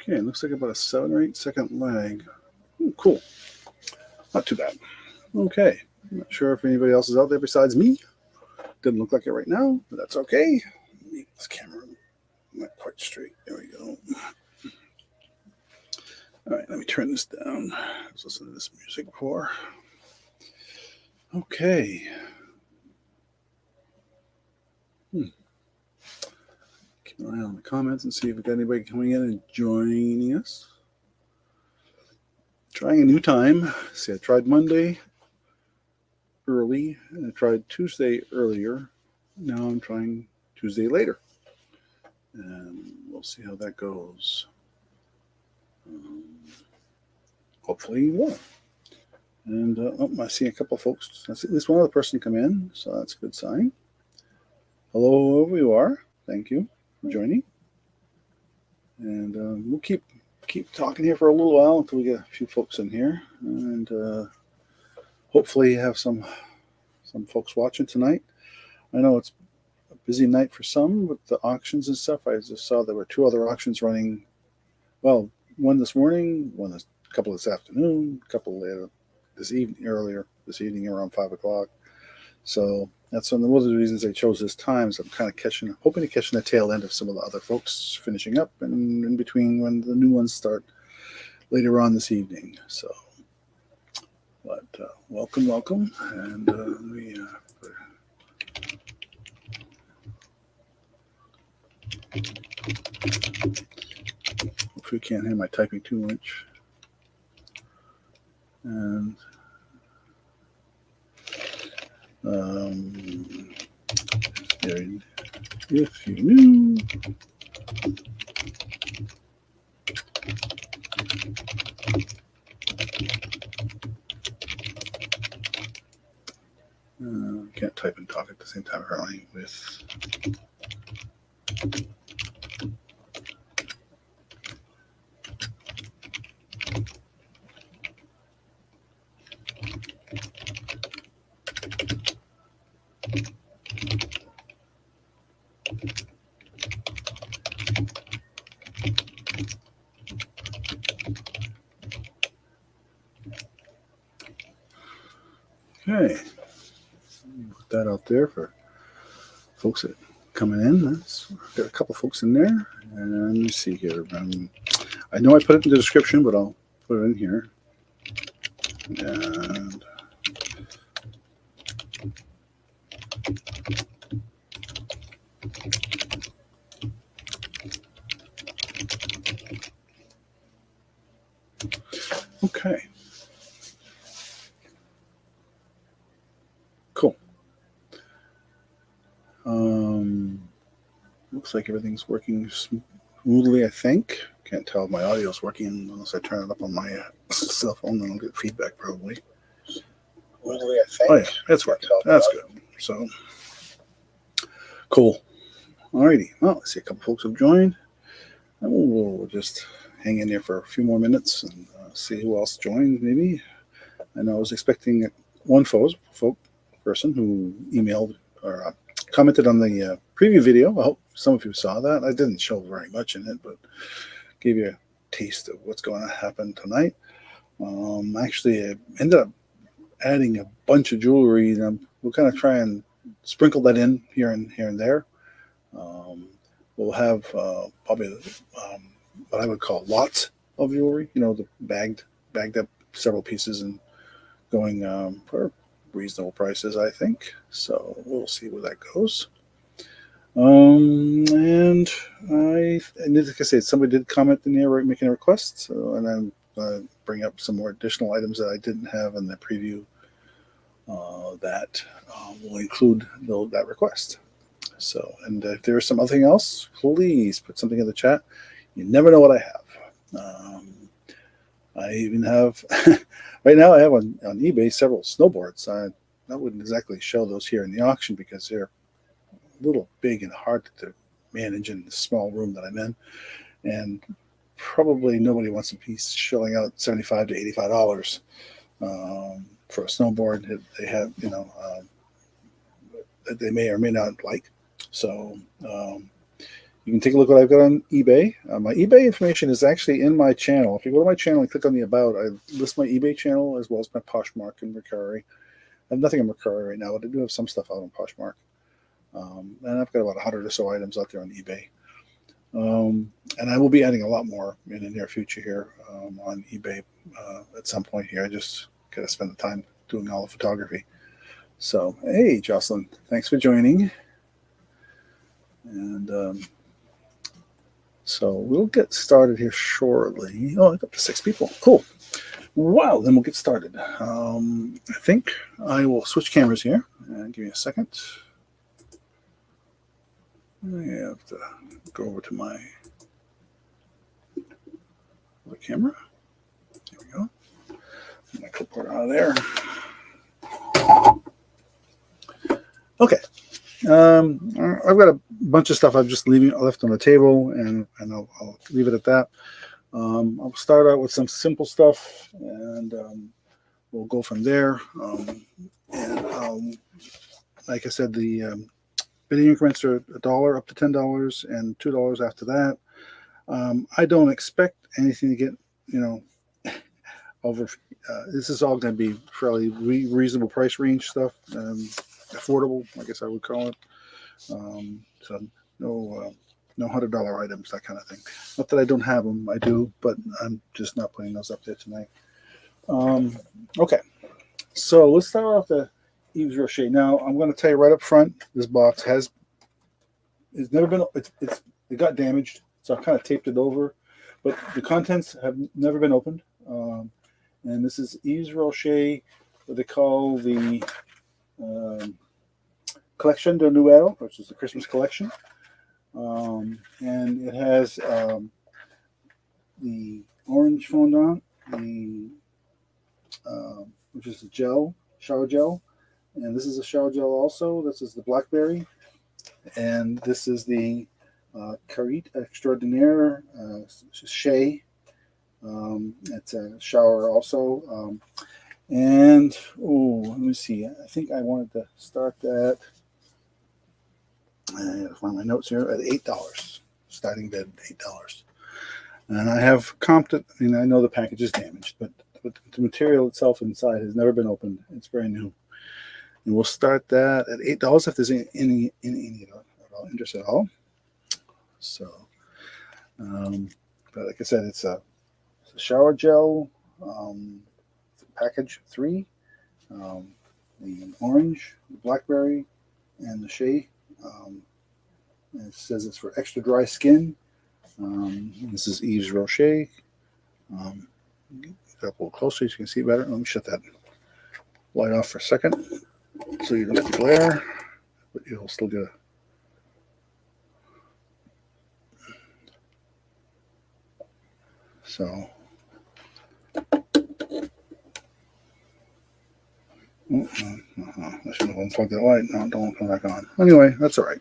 Okay, looks like about a 7 or 8 second lag. Cool. Not too bad. Okay. I'm not sure if anybody else is out there besides me. Doesn't look like it right now, but that's okay. Make this camera not quite straight. There we go. All right, let me turn this down. Let's listen to this music before. Okay. Keep an eye on the comments and see if we've got anybody coming in and joining us. Trying a new time. See, I tried Monday early, and I tried Tuesday earlier. Now I'm trying Tuesday later. And we'll see how that goes. Hopefully well. And I see a couple of folks. I see at least one other person come in, so that's a good sign. Hello, whoever you are. Thank you for joining. And we'll keep talking here for a little while until we get a few folks in here, and hopefully have some folks watching tonight. I know it's a busy night for some with the auctions and stuff. I just saw there were 2 other auctions running. Well, one this morning, a couple this afternoon, a couple later this evening around 5 o'clock. So that's one of the reasons I chose this time. Is I'm kind of hoping to catch the tail end of some of the other folks finishing up, and in between when the new ones start later on this evening. So, but welcome, and if you can't hear my typing too much, and if you knew. Can't type and talk at the same time apparently with. Okay, put that out there for folks that coming in. Got a couple folks in there, and let me see here. I know I put it in the description, but I'll put it in here. And okay. Cool. Looks like everything's working smoothly, I think. Can't tell if my audio's working unless I turn it up on my cell phone, then I'll get feedback probably. Smoothly, I think. Oh yeah, that's working. That's good. So, cool. Alrighty. Well, I see a couple folks have joined. And we'll just hang in there for a few more minutes and see who else joins maybe. And I was expecting one person who emailed or commented on the preview video. I hope some of you saw that. I didn't show very much in it, but gave you a taste of what's going to happen tonight. Actually, I ended up adding a bunch of jewelry, and we'll kind of try and sprinkle that in here and there. We'll have probably what I would call lots of jewelry. The bagged up several pieces and going for reasonable prices, I think. So we'll see where that goes. And like I said, somebody did comment in there making a request, and I'm bring up some more additional items that I didn't have in the preview that will include that request. So, and if there's something else, please put something in the chat. You never know what I have. I even have, right now I have on eBay several snowboards. I wouldn't exactly show those here in the auction because they're a little big and hard to manage in the small room that I'm in. And probably nobody wants to be shelling out $75 to $85 for a snowboard that they have, that they may or may not like. So You can take a look at what I've got on eBay. My eBay information is actually in my channel. If you go to my channel and click on the About, I list my eBay channel as well as my Poshmark and Mercari. I have nothing on Mercari right now, but I do have some stuff out on Poshmark. And I've got about 100 or so items out there on eBay. And I will be adding a lot more in the near future here on eBay at some point here. I just got to spend the time doing all the photography. So, hey, Jocelyn, thanks for joining. And so we'll get started here shortly. Oh, up to 6 people. Cool. Wow, then we'll get started. I think I will switch cameras here. Give me a second. I have to go over to my other camera. There we go. My clipboard out of there. Okay. I've got a bunch of stuff I'm just left on the table, and I'll leave it at that. I'll start out with some simple stuff, and we'll go from there. Like I said, the bidding increments are $1 up to $10 and $2 after that. I don't expect anything to get, over. This is all going to be fairly reasonable price range stuff, affordable, I guess I would call it. So no $100 items, that kind of thing. Not that I don't have them, I do, but I'm just not putting those up there tonight. Okay, so let's start off the Yves Rocher. Now I'm going to tell you right up front, this box it got damaged, so I kind of taped it over, but the contents have never been opened. And this is Yves Rocher, what they call the Collection de Noël, which is the Christmas collection. And it has the orange fondant, which is a shower gel. And this is a shower gel also. This is the blackberry. And this is the Carite Extraordinaire Shea. It's a shower also. And, let me see. I think I wanted to start that. I gotta find my notes here at $8. Starting bid $8. And I have comped it. I know the package is damaged, but the material itself inside has never been opened. It's very new. And we'll start that at $8 if there's any interest at all. So, but like I said, it's a shower gel, package 3, the orange, the blackberry, and the shea. And it says it's for extra dry skin. This is Yves Rocher. Get up a little closer so you can see better. Let me shut that light off for a second so you don't get the glare, but you'll still get a. So, I should have unplugged that light. No, don't come back on. Anyway, that's all right.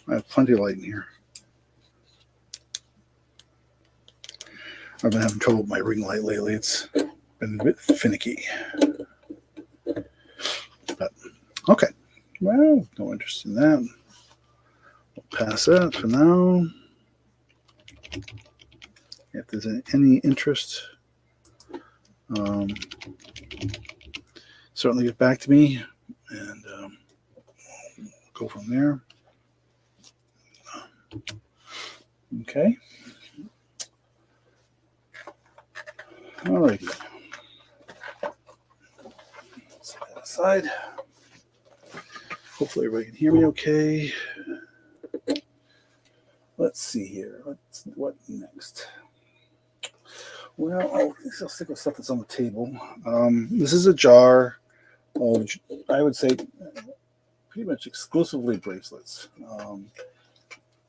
I have plenty of light in here. I've been having trouble with my ring light lately. It's been a bit finicky. But, okay. Well, no interest in that. We'll pass that for now. If there's any interest, certainly get back to me, and we'll go from there. Okay. All righty. Set that aside. Hopefully everybody can hear me okay. Let's see here. What next? Well, I'll stick with stuff that's on the table. This is a jar of, I would say, pretty much exclusively bracelets.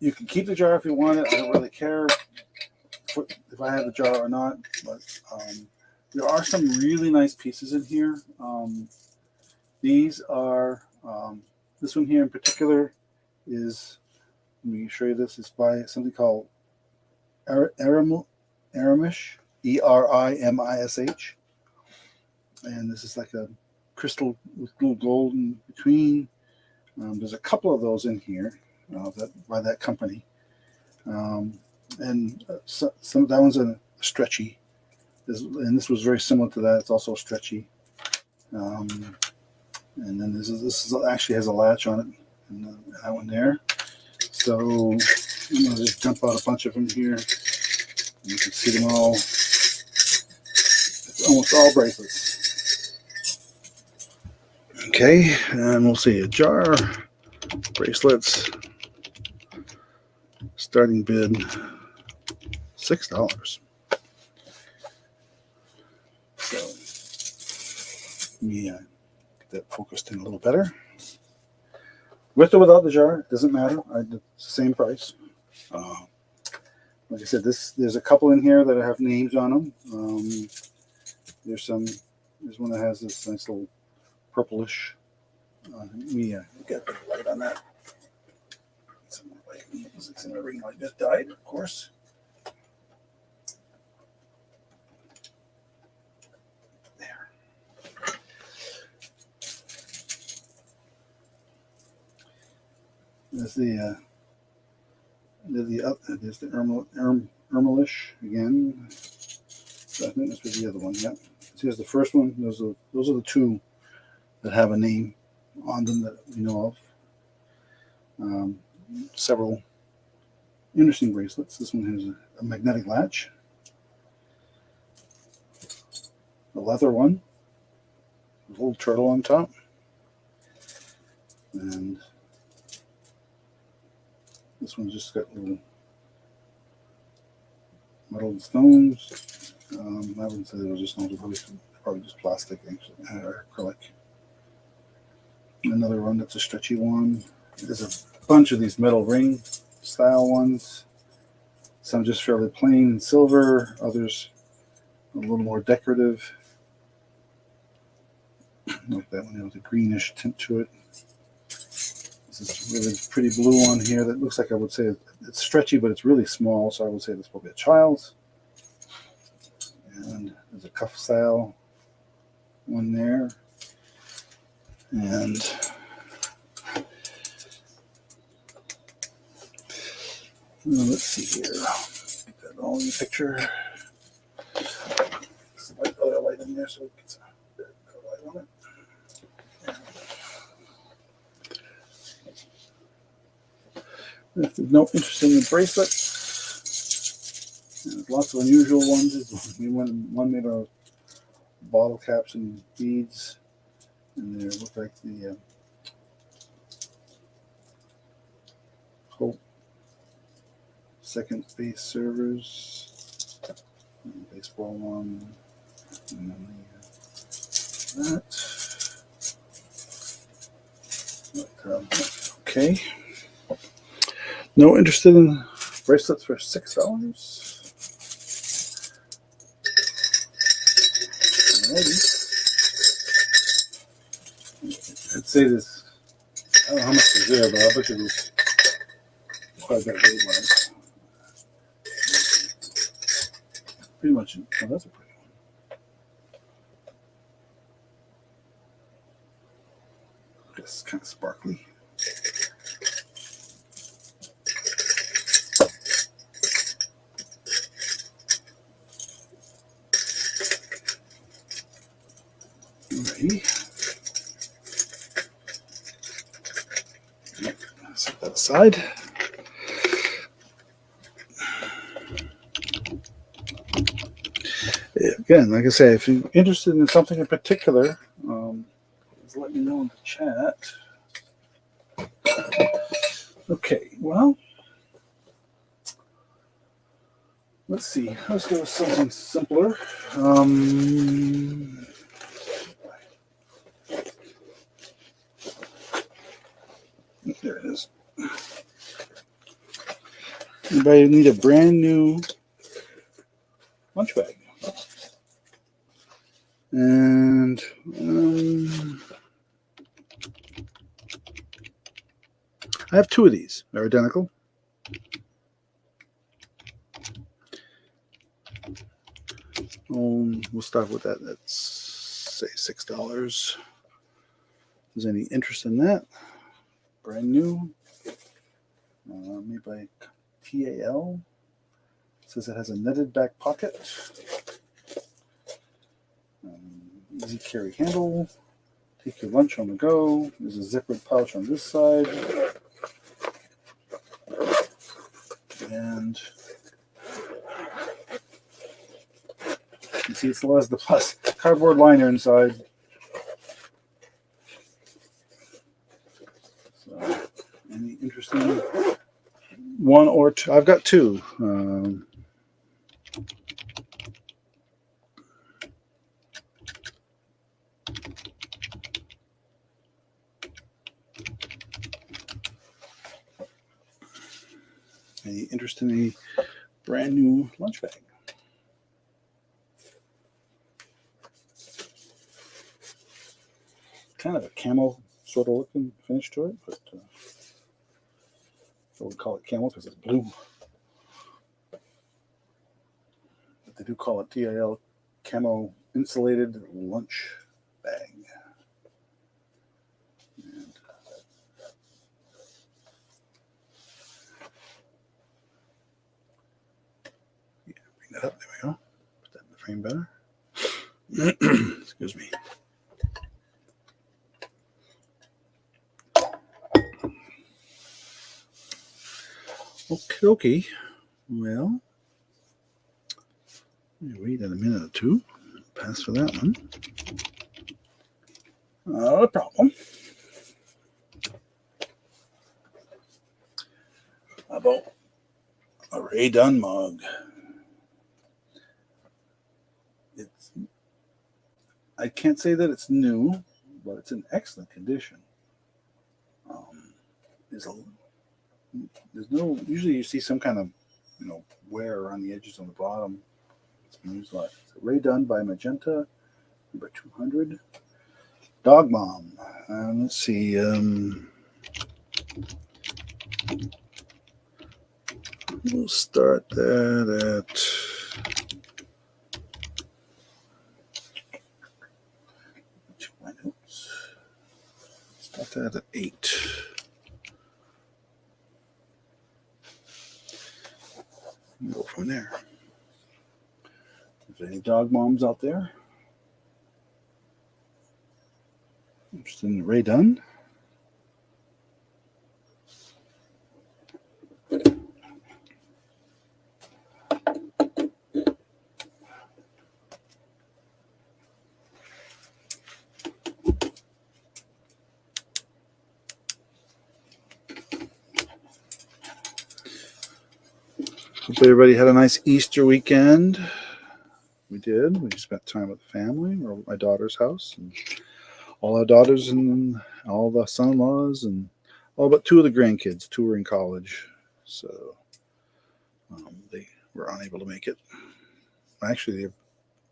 You can keep the jar if you want it. I don't really care if I have the jar or not, but there are some really nice pieces in here. These are, this one here in particular is, let me show you this, it's by something called Erimish, Erimish. And this is like a crystal with little gold in between. There's a couple of those in here by that company. And some that one's a stretchy, and this was very similar to that. It's also stretchy. And then this is actually has a latch on it, and that one there. So I'm gonna just dump out a bunch of them here. You can see them all. It's almost all bracelets. Okay, and we'll see a jar, bracelets, starting bid $6. So yeah, get that focused in a little better. With or without the jar, it doesn't matter. It's the same price. Like I said, there's a couple in here that have names on them. There's one that has this nice little purplish. Let me get a bit of light on that. Some more light. It's in my ring light just died, of course. There. There's there's the Ermelish again. So I think this was the other one. Yep. So here's the first one. Those are the two that have a name on them that we know of. Several interesting bracelets. This one has a magnetic latch. A leather one. A little turtle on top. And this one's just got little metal stones. I wouldn't say they were just stones, probably just plastic, actually, or acrylic. Another one that's a stretchy one. There's a bunch of these metal ring style ones. Some just fairly plain and silver, others a little more decorative. Like that one with a greenish tint to it. This is really pretty blue one here that looks like, I would say it's stretchy, but it's really small, so I would say that's probably a child's. And there's a cuff style one there. And let's see here. Get that all in the picture. There's a other light in there so it gets a bit of light on it. If there's no interest in the bracelets, there's lots of unusual ones. One made out of bottle caps and beads, and they look like the Hope second base servers, baseball one, and then that. Okay. No interested in bracelets for $6. Alrighty. I'd say this. I don't know how much is there, but I'll bet you this quite a bit weight wise. Pretty much. Oh, that's a pretty one. It's kind of sparkly. Alrighty. Set that aside. Again, like I say, if you're interested in something in particular, please let me know in the chat. Okay, well, let's see. Let's go with something simpler. There it is. Anybody need a brand new lunch bag? And I have two of these. They're identical. We'll start with that. Let's say $6. If there's any interest in that, brand new, made by TAL. It says it has a netted back pocket. Easy carry handle. Take your lunch on the go. There's a zippered pouch on this side. And you see it still has the cardboard liner inside. So, any interesting one or two? I've got two. Any interest in a brand new lunch bag? Kind of a camel sort of looking finish to it, but I would call it camel because it's blue. But they do call it TIL camo insulated lunch bag. And yeah, bring that up. There we go. Put that in the frame better. Excuse me. Okay. Well, wait a minute or two. Pass for that one. Not a problem. How about a Ray Dunn mug? I can't say that it's new, but it's in excellent condition. There's no. Usually, you see some kind of, wear around the edges on the bottom. It's been used a lot. It's a Ray Dunn by Magenta, number 200. Dog Mom. Let's see. We'll start that at. Check my notes. Start that at 8. Go from there. If there's any dog moms out there interested in Ray Dunn, hope everybody had a nice Easter weekend. We did. We spent time with the family. We're at my daughter's house, and all our daughters and all the son-in-laws, and all but 2 of the grandkids. 2 were in college, so they were unable to make it. Actually,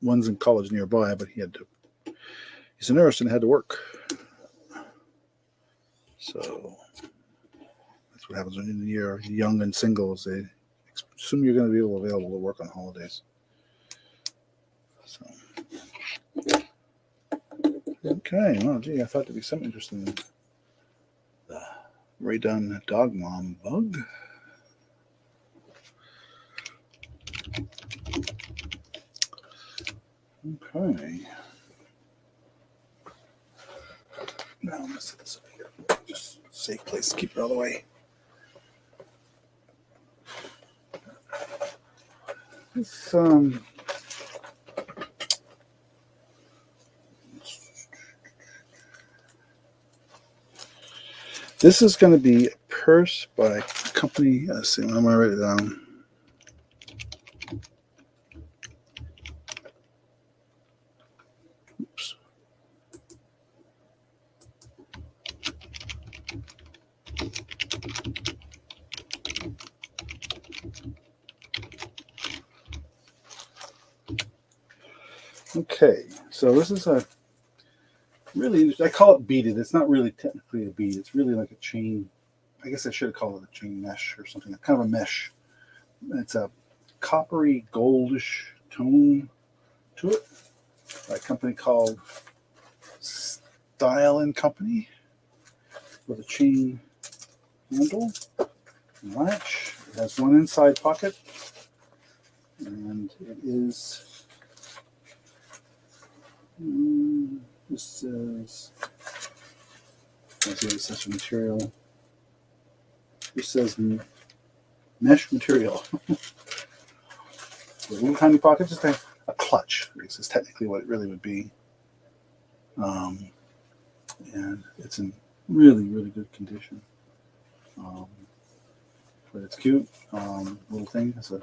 one's in college nearby, but he's a nurse and had to work. So that's what happens when you're young and single. Is they assume you're going to be available to work on holidays. So, okay, well, gee, I thought there'd be some interest in the Ray Dunn Dog Mom bug. Okay. Now I'm going to set this up here. Just a safe place to keep it all the way. This is going to be a purse by a company. Let's see, I'm going to write it down. Oops. Okay, so this is a really, I call it beaded. It's not really technically a bead. It's really like a chain. I guess I should have called it a chain mesh or something, kind of a mesh. It's a coppery goldish tone to it by a company called Style & Company with a chain handle and latch. has one inside pocket, and it is, this is, let's see what it says for material. This says mesh material. A little tiny pocket, just a clutch. This is technically what it really would be. And it's in really, really good condition. But it's cute. Little thing has a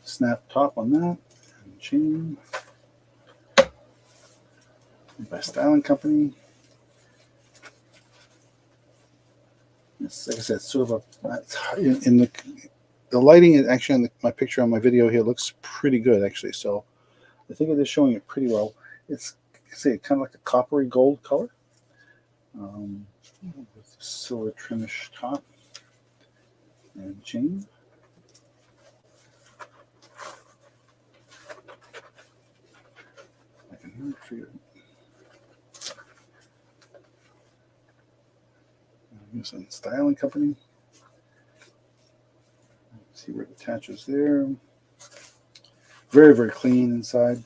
snap top on that and chain. Made by Styling Company. It's, like I said, sort of in the lighting is actually on my picture on my video here looks pretty good actually. So I think it is showing it pretty well. It's kind of like a coppery gold color. With silver trimish top and chain. I can never figure it. Here's a Styling Company. See where it attaches there. Very, very clean inside.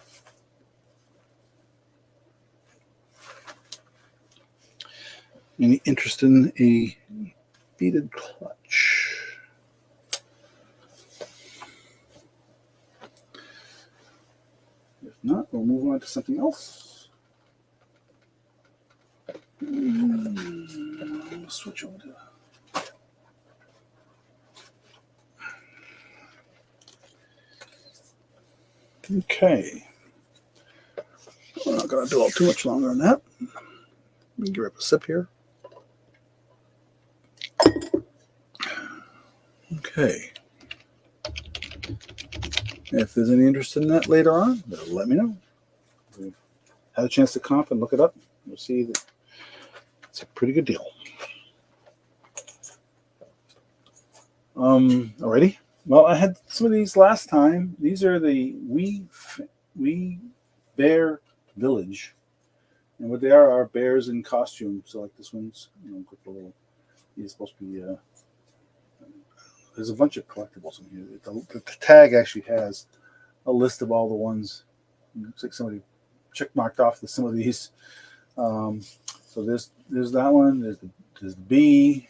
Any interest in a beaded clutch? If not, we'll move on to something else. Switch over to. Okay. We're not going to dwell too much longer on that. Let me grab a sip here. Okay. If there's any interest in that later on, let me know. If you had a chance to comp and look it up, you'll see that it's a pretty good deal. Alrighty. Well, I had some of these last time. These are the We Bear Village, and what they are bears in costume. So, like this one's, quick little. He's supposed to be. There's a bunch of collectibles in here. The tag actually has a list of all the ones. It looks like somebody checkmarked off some of these. So there's that one. There's the bee.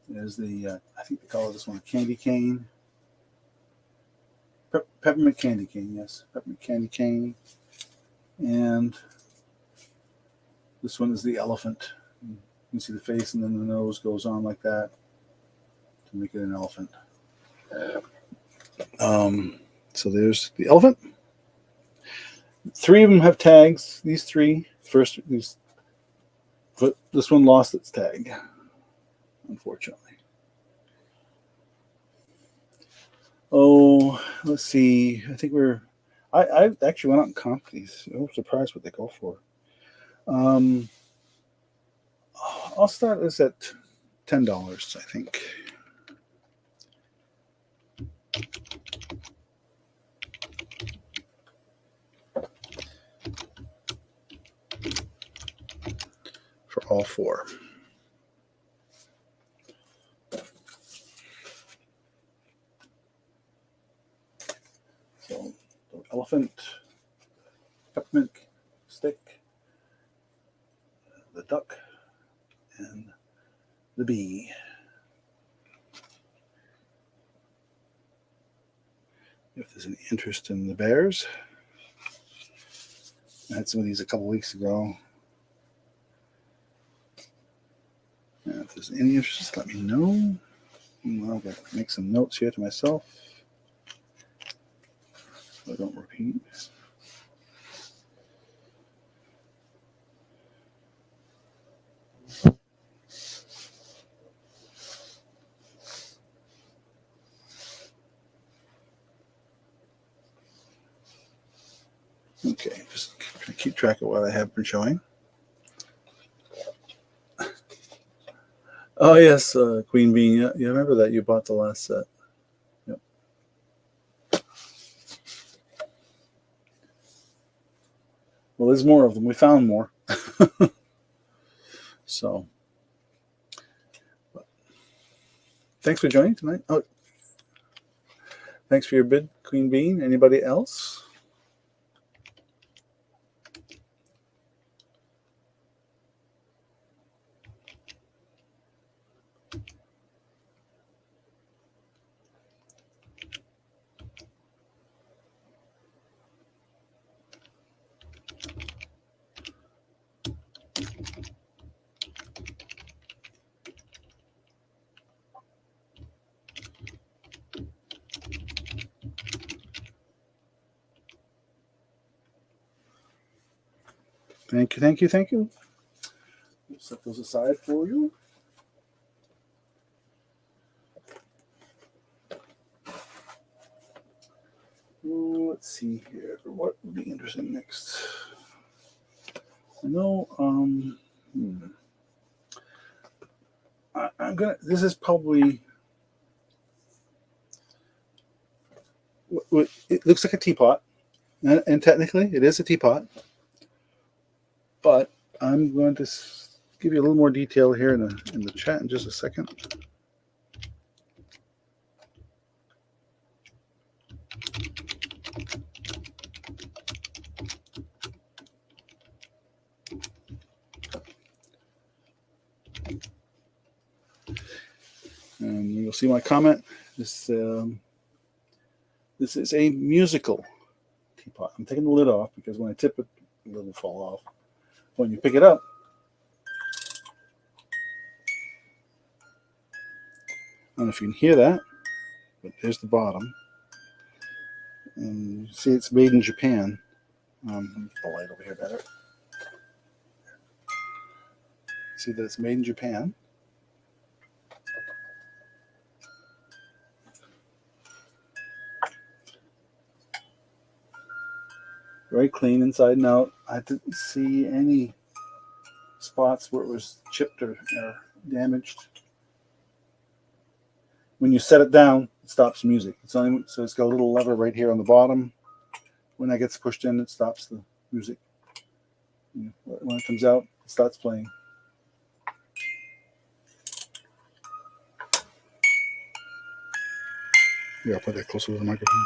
There's the I think they call this one a candy cane. Peppermint candy cane, yes, peppermint candy cane. And this one is the elephant. You can see the face, and then the nose goes on like that to make it an elephant. So there's the elephant. 3 of them have tags. These 3 first, but this one lost its tag, unfortunately. Oh, let's see. I think I actually went out and comped these. I was surprised what they go for. I'll start this at $10, I think. For all 4. So, the elephant, peppermint stick, the duck, and the bee. If there's any interest in the bears, I had some of these a couple weeks ago. And if there's any interest, let me know. I'll make some notes here to myself so I don't repeat. Okay, just keep track of what I have been showing. Oh yes, Queen Bean. Yeah, you remember that you bought the last set. Yep. Well, there's more of them. We found more. So, thanks for joining tonight. Oh, Thanks for your bid, Queen Bean. Anybody else? Thank you, thank you, thank you. We'll set those aside for you. Let's see here. What would be interesting next? No, I'm gonna. This is probably. It looks like a teapot, and technically it is a teapot. But I'm going to give you a little more detail here in the chat in just a second. And you'll see my comment. This is a musical teapot. I'm taking the lid off because when I tip it, the lid will fall off. When you pick it up, I don't know if you can hear that, but there's the bottom. And you see it's made in Japan. Let me get the light over here better. See that it's made in Japan. Very clean inside and out. I didn't see any spots where it was chipped or damaged. When you set it down, it stops music. So it's got a little lever right here on the bottom. When that gets pushed in, it stops the music. When it comes out, it starts playing. Yeah, I'll put that closer to the microphone.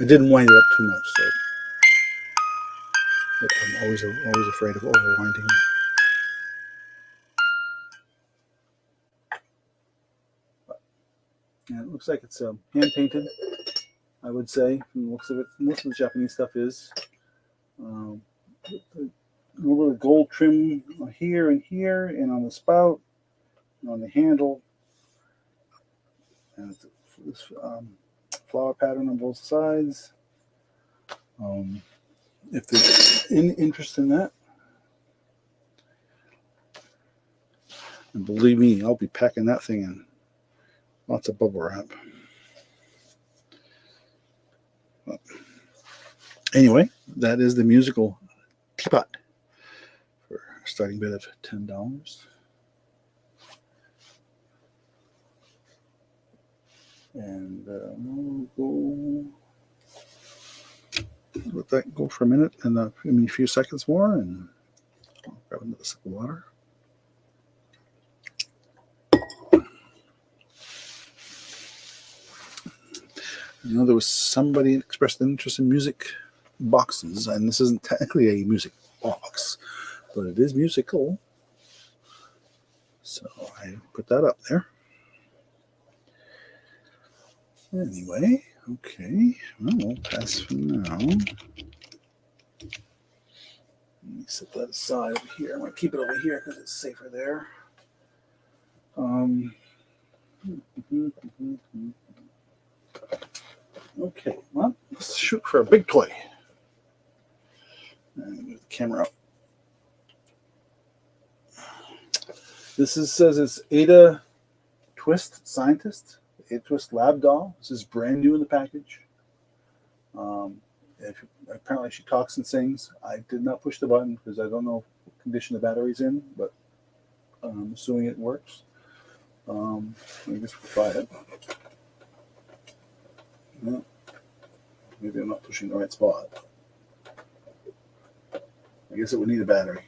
It didn't wind it up too much, so I'm always afraid of overwinding. Yeah, it looks like it's hand painted. I would say from the looks of it, most of the Japanese stuff is. A little bit of gold trim here and here, and on the spout, and on the handle, and this flower pattern on both sides. If there's any interest in that, and believe me, I'll be packing that thing in. Lots of bubble wrap. But anyway, that is the musical teapot for a starting bid of $10. And we'll let that go for a minute and a few seconds more, and I'll grab another sip of water. You know, there was somebody expressed an interest in music boxes, and this isn't technically a music box, but it is musical. So I put that up there. Anyway, okay, well, we'll pass for now. Let me set that aside over here. I'm going to keep it over here because it's safer there. Okay, well, let's shoot for a big toy. And move the camera up. This says it's Ada Twist Scientist, Ada Twist Lab Doll. This is brand new in the package. Apparently she talks and sings. I did not push the button because I don't know what condition the battery's in, but I'm assuming it works. I guess we'll try it. Yeah. Maybe I'm not pushing the right spot. I guess it would need a battery.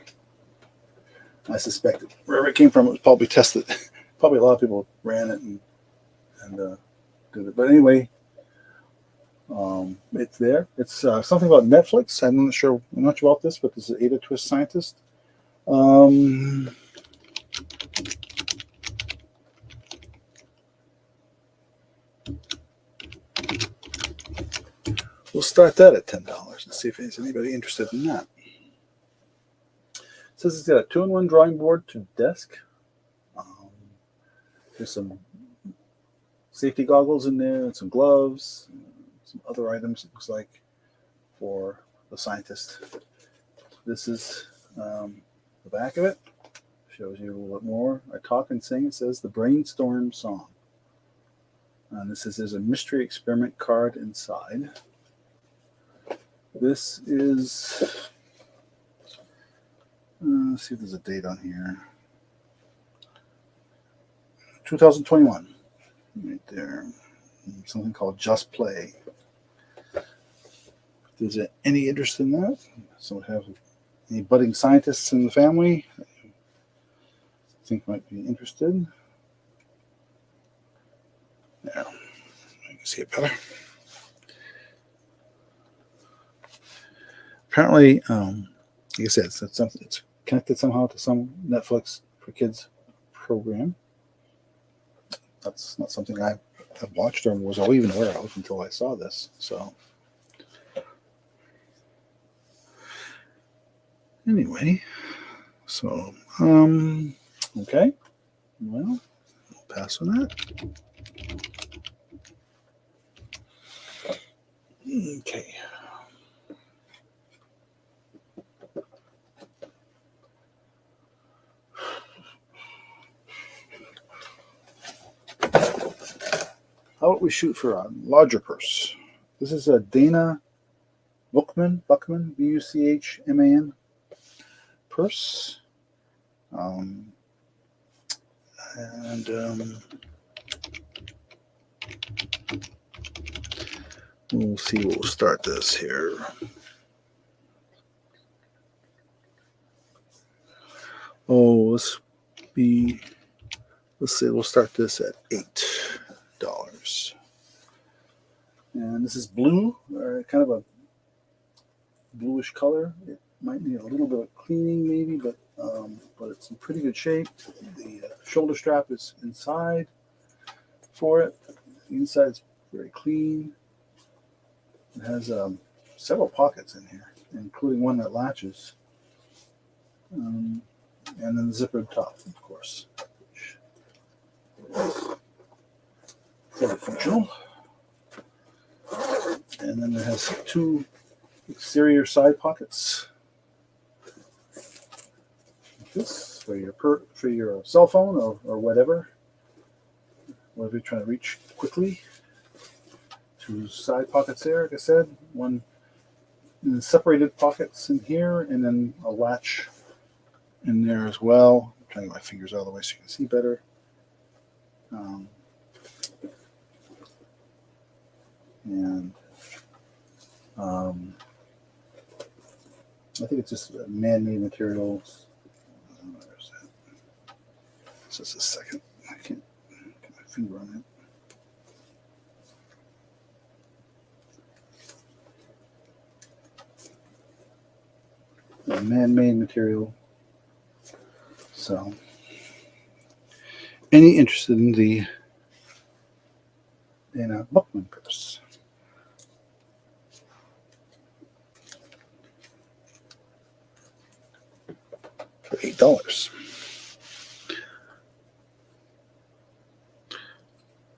I suspect it. Wherever it came from, it was probably probably a lot of people ran it and did it. But anyway, it's there. It's something about Netflix. I'm not sure much about this, but this is Ada Twist Scientist. We'll start that at $10 and see if there's anybody interested in that. It says it's got a 2-in-1 drawing board to desk. There's some safety goggles in there and some gloves, some other items, it looks like, for the scientist. This is the back of it. Shows you a little bit more. I talk and sing. It says the Brainstorm Song. And this is, there's a mystery experiment card inside. This is, let's see if there's a date on here. 2021. Right there. Something called Just Play. If there's any interest in that, so we have any budding scientists in the family I think might be interested. Yeah, I can see it better. Apparently, like I said, it's connected somehow to some Netflix for kids program. That's not something I have watched or was even aware of until I saw this. So, anyway, so okay, well, we'll pass on that. Okay. How about we shoot for a larger purse? This is a Dana Buchman, Buchman purse. We'll see. We'll start this here. Oh, let's say we'll start this at $8. And this is blue, kind of a bluish color. It might need a little bit of cleaning maybe, but it's in pretty good shape. The shoulder strap is inside for it. The inside is very clean. It has several pockets in here, including one that latches. And then the zippered top, of course, which is fully functional. And then it has 2 exterior side pockets. Like this for your cell phone or whatever you're trying to reach quickly. 2 side pockets there, like I said. One separated pockets in here, and then a latch in there as well. I'm trying to get my fingers out of the way so you can see better. I think it's just man-made materials. There's that. Just a second. I can't get my finger on it. A man-made material. So, any interested in the Dana Buchman purse? For $8.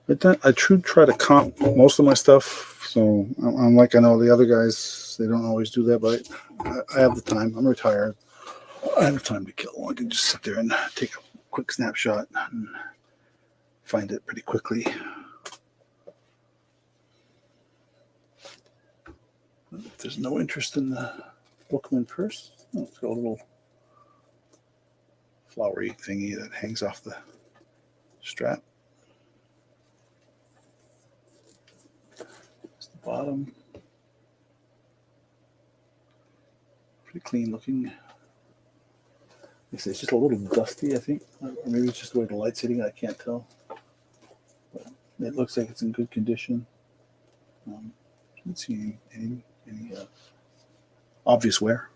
But I try to comp most of my stuff, so unlike I know the other guys, they don't always do that, but I have the time. I'm retired. I have time to kill. I can just sit there and take a quick snapshot and find it pretty quickly. If there's no interest in the Bookman purse, it's got a little flowery thingy that hangs off the strap. That's the bottom. Pretty clean looking. It's just a little dusty, I think. Or maybe it's just the way the light's hitting it. I can't tell. But it looks like it's in good condition. Don't see any obvious wear.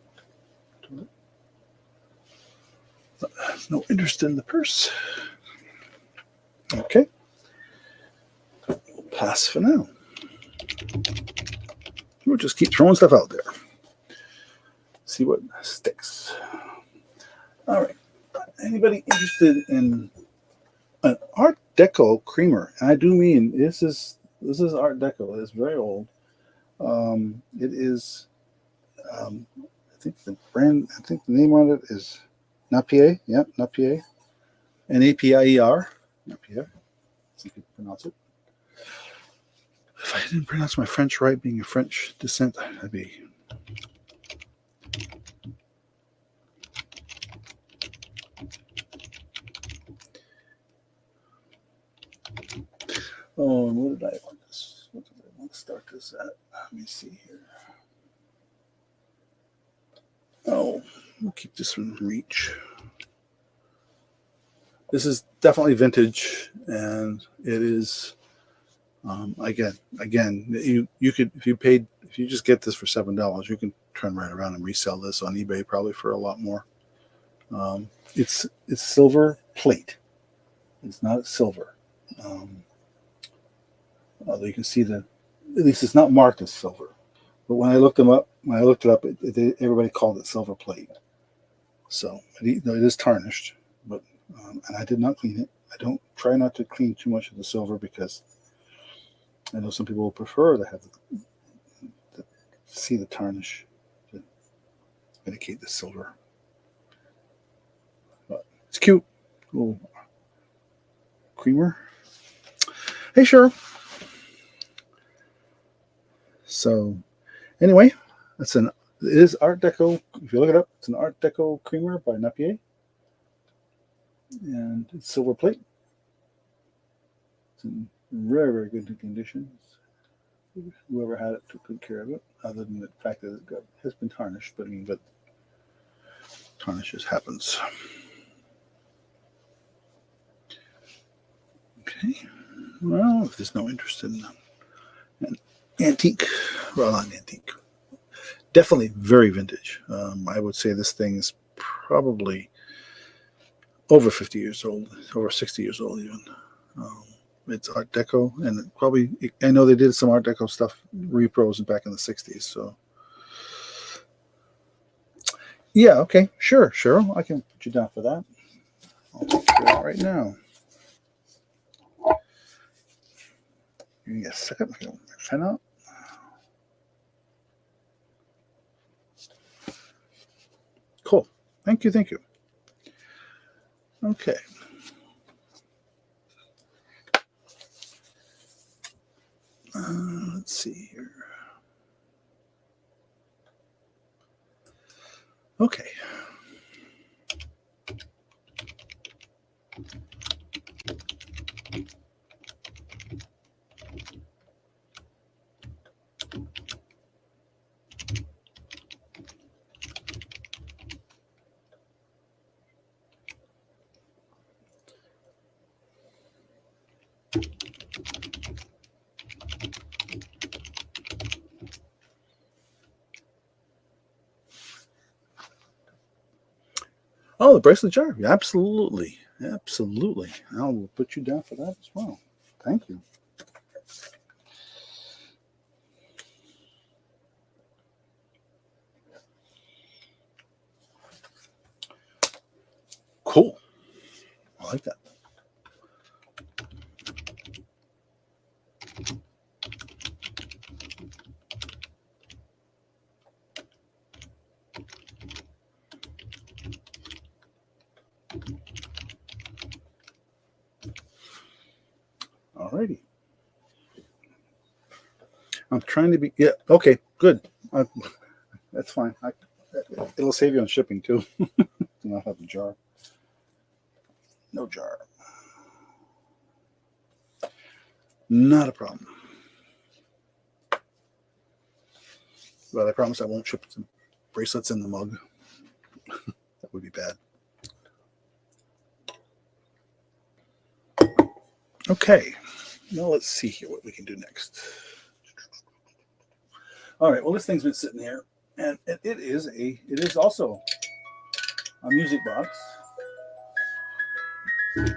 But no interest in the purse. Okay. We'll pass for now. We'll just keep throwing stuff out there. See what sticks. All right. Anybody interested in an Art Deco creamer? And I do mean this is Art Deco. It's very old. It is. I think the name on it is Napier. Yeah, Napier. Napier. Napier. That's how you pronounce it. If I didn't pronounce my French right, being a French descent, I'd be. Oh, and what did I want this? What did I want to start this at? Let me see here. Oh, we'll keep this in reach. This is definitely vintage, and it is. Again, you could if you just get this for $7, you can turn right around and resell this on eBay probably for a lot more. It's silver plate. It's not silver. Although you can see at least it's not marked as silver. But when I looked it up, everybody called it silver plate. So it is tarnished, but and I did not clean it. I don't try not to clean too much of the silver because I know some people will prefer to have to see the tarnish to indicate the silver. But it's cute. Little creamer. Hey, sure. So anyway, it is Art Deco. If you look it up, it's an Art Deco creamer by Napier. And it's silver plate. It's in very, very good condition. Whoever had it took good care of it, other than the fact that it has been tarnished. But tarnishes happens. Okay. Well, if there's no interest in an antique, well, not antique, definitely very vintage. I would say this thing is probably over 50 years old, over 60 years old even. It's Art Deco, and I know they did some Art Deco stuff, repros back in the 60s. So, yeah, okay, sure, I can put you down for that. I'll take care of that right now. Give me a second. I can pen out. Cool. Thank you. Okay. Let's see here. Okay. Oh, the bracelet jar. Yeah, absolutely. I'll put you down for that as well. Thank you. Cool. I like that. Alrighty. I'm trying to be. Yeah. Okay. Good. That's fine. It'll save you on shipping too. Do not have the jar. No jar. Not a problem. But I promise I won't ship some bracelets in the mug. That would be bad. Okay, now let's see here what we can do next. All right, well, this thing's been sitting here, and it is also a music box. Get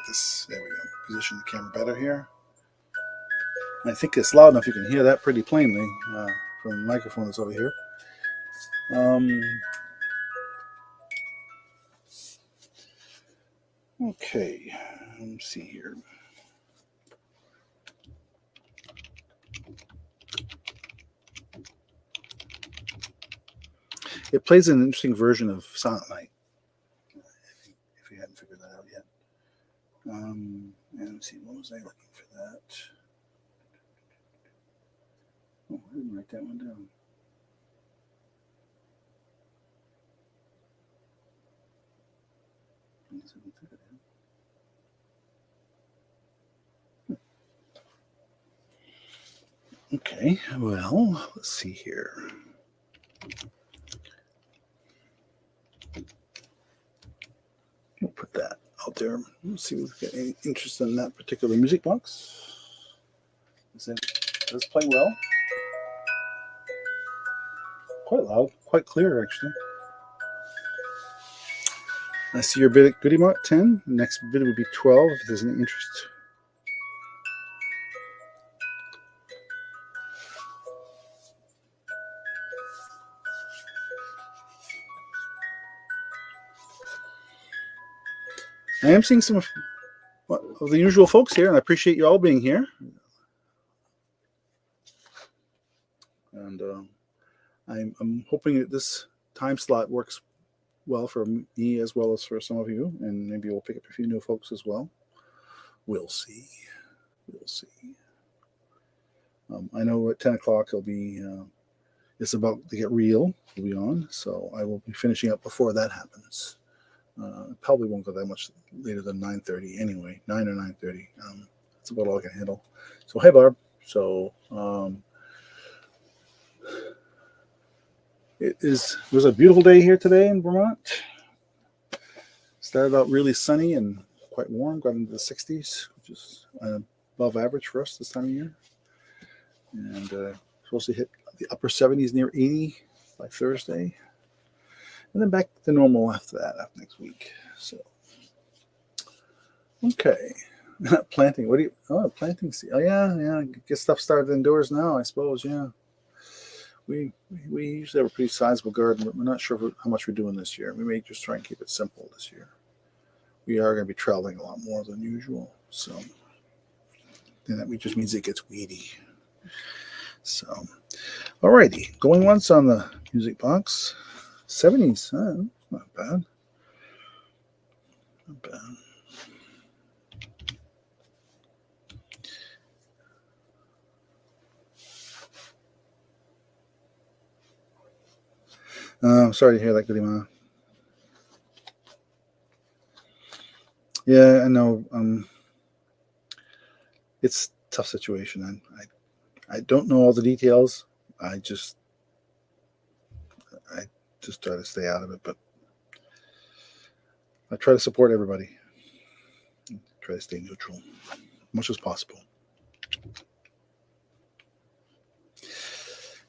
this, there we go. Position the camera better here. I think it's loud enough you can hear that pretty plainly from the microphone that's over here. Okay, let's see here. It plays an interesting version of Silent Night, if you hadn't figured that out yet. And let's see, what was I looking for that? Oh, I didn't write that one down. Okay, well, let's see here. We'll put that out there. Let's see if we get any interest in that particular music box. It does play well. Quite loud, quite clear, actually. I see your bid at Goody Mart 10. The next bid would be 12 if there's any interest. I am seeing some of the usual folks here, and I appreciate you all being here. And I'm hoping that this time slot works well for me as well as for some of you, and maybe we'll pick up a few new folks as well. We'll see. We'll see. I know at 10 o'clock it'll be, it's about to get real. We'll be on, so I will be finishing up before that happens. Probably won't go that much later than 9:30 anyway, 9 or 9:30. That's about all I can handle. So, hey, Barb. So, it was a beautiful day here today in Vermont. Started out really sunny and quite warm, got into the 60s, which is above average for us this time of year. And supposed to hit the upper 70s, near 80 by Thursday. And then back to normal after that, after next week. So, okay. Planting. What do you, planting seed. Oh, yeah. Get stuff started indoors now, I suppose, yeah. We usually have a pretty sizable garden, but we're not sure how much we're doing this year. We may just try and keep it simple this year. We are going to be traveling a lot more than usual, so then that just means it gets weedy. So, alrighty, going once on the music box. 70s, not bad. Not bad. I'm sorry to hear that, Goody Ma. Yeah, I know. It's a tough situation. I don't know all the details. I just try to stay out of it, but I try to support everybody. Try to stay neutral as much as possible.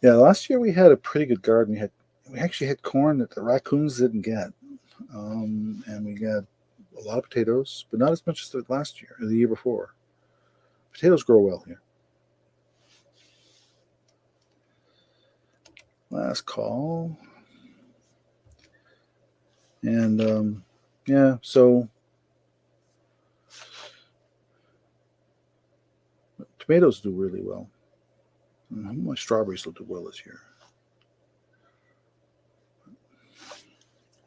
Yeah, last year we had a pretty good garden. We actually had corn that the raccoons didn't get, and we got a lot of potatoes, but not as much as the last year or the year before. Potatoes grow well here. Last call. And yeah, so tomatoes do really well. My strawberries will do well this year.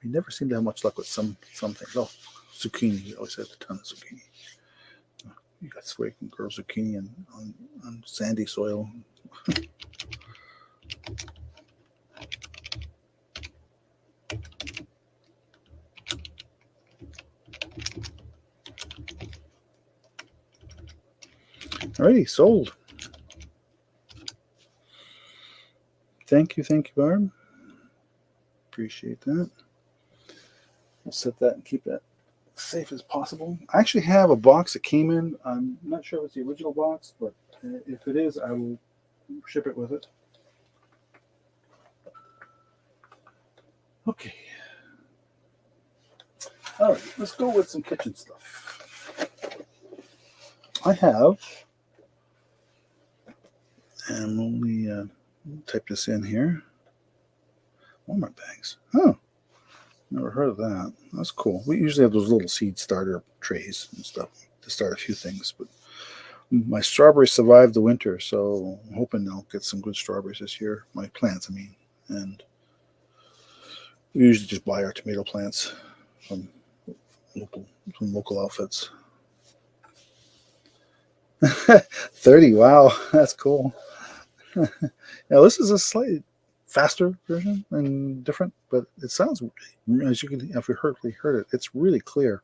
We never seem to have much luck with some things. Oh, zucchini. We always have a ton of zucchini. You got where you can grow zucchini on sandy soil. Alrighty, sold. Thank you, Barb. Appreciate that. We'll set that and keep that safe as possible. I actually have a box that came in. I'm not sure if it's the original box, but if it is, I will ship it with it. Okay. All right, let's go with some kitchen stuff. I have, and I'm only type this in here. Walmart bags. Oh, never heard of that. That's cool. We usually have those little seed starter trays and stuff to start a few things, but my strawberries survived the winter, so I'm hoping I'll get some good strawberries this year. My plants, I mean, and we usually just buy our tomato plants from local outfits. 30, wow, that's cool. Now this is a slightly faster version and different, but it sounds, as you can, if you heard it, it's really clear.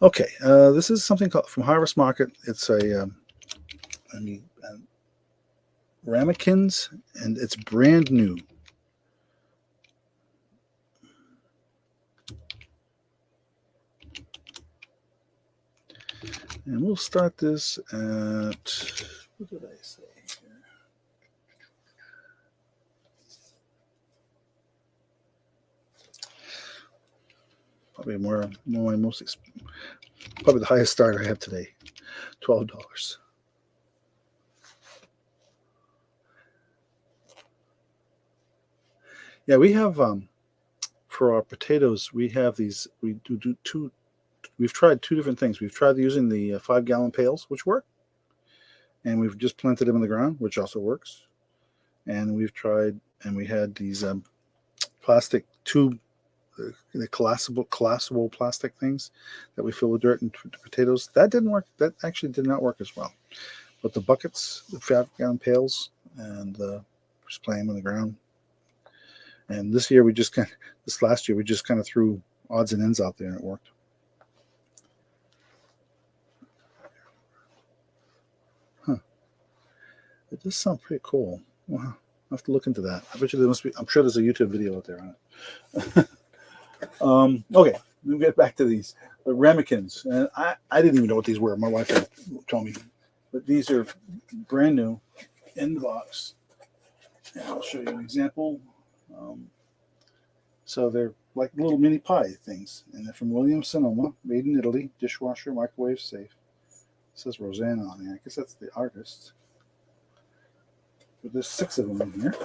Okay, this is something called from Harvest Market. It's a ramekins, and it's brand new. And we'll start this at, what did I say here? Probably probably the highest start I have today, $12. Yeah, we have for our potatoes, we have these. We do two. We've tried two different things. We've tried using the 5-gallon pails, which work, and we've just planted them in the ground, which also works. And we've tried, and we had these plastic tube, the collapsible plastic things that we fill with dirt and potatoes. That didn't work. That actually did not work as well. But the buckets, the 5-gallon pails, and just playing them in the ground. And this last year, we just kind of threw odds and ends out there, and it worked. Huh. It does sound pretty cool. Wow. I'll have to look into that. I bet you there must be, I'm sure there's a YouTube video out there on it. Okay, we'll get back to these. The ramekins. And I didn't even know what these were. My wife told me. But these are brand new in the box. And I'll show you an example. So they're like little mini pie things. And they're from Williams Sonoma, made in Italy, dishwasher, microwave safe. It says Rosanna on here. I guess that's the artist. But there's 6 of them in here.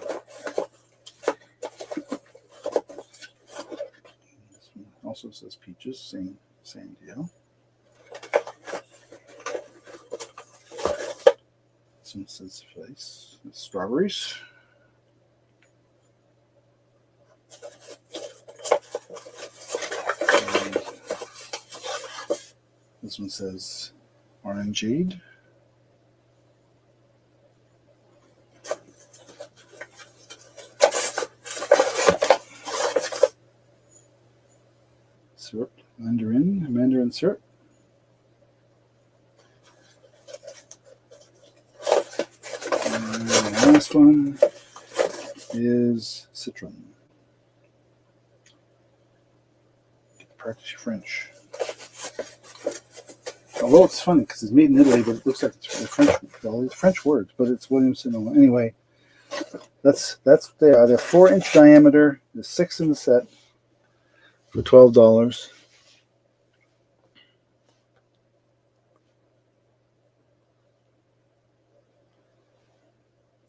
This one also says peaches, same deal. This one says face, strawberries. This one says orangeade. Syrup, mandarin syrup. And the last one is citron. Practice your French. Although it's funny because it's made in Italy, but it looks like it's French words, but it's Williams Sonoma. Anyway, that's what they are. They're 4-inch diameter. There's 6 in the set for $12.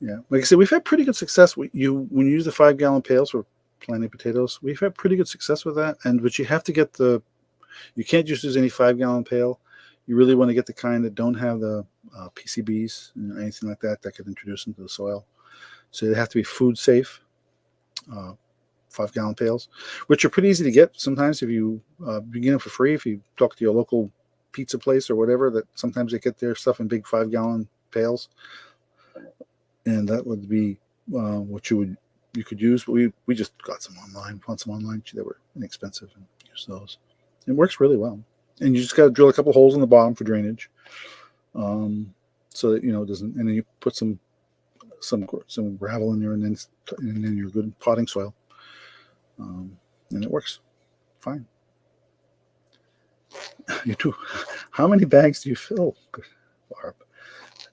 Yeah, like I said, we've had pretty good success. When you use the 5-gallon pails for planting potatoes, we've had pretty good success with that. But you have to get you can't just use any 5-gallon pail. You really want to get the kind that don't have the PCBs and anything like that could introduce into the soil. So they have to be food safe 5-gallon pails, which are pretty easy to get. Sometimes if you begin them for free, if you talk to your local pizza place or whatever, that sometimes they get their stuff in big 5-gallon pails, and that would be what you could use. But we just got some online, found some online that were inexpensive, and used those. It works really well. And you just got to drill a couple holes in the bottom for drainage, so that it doesn't. And then you put some some gravel in there, and then your good potting soil, and it works fine. You do. How many bags do you fill, Barb?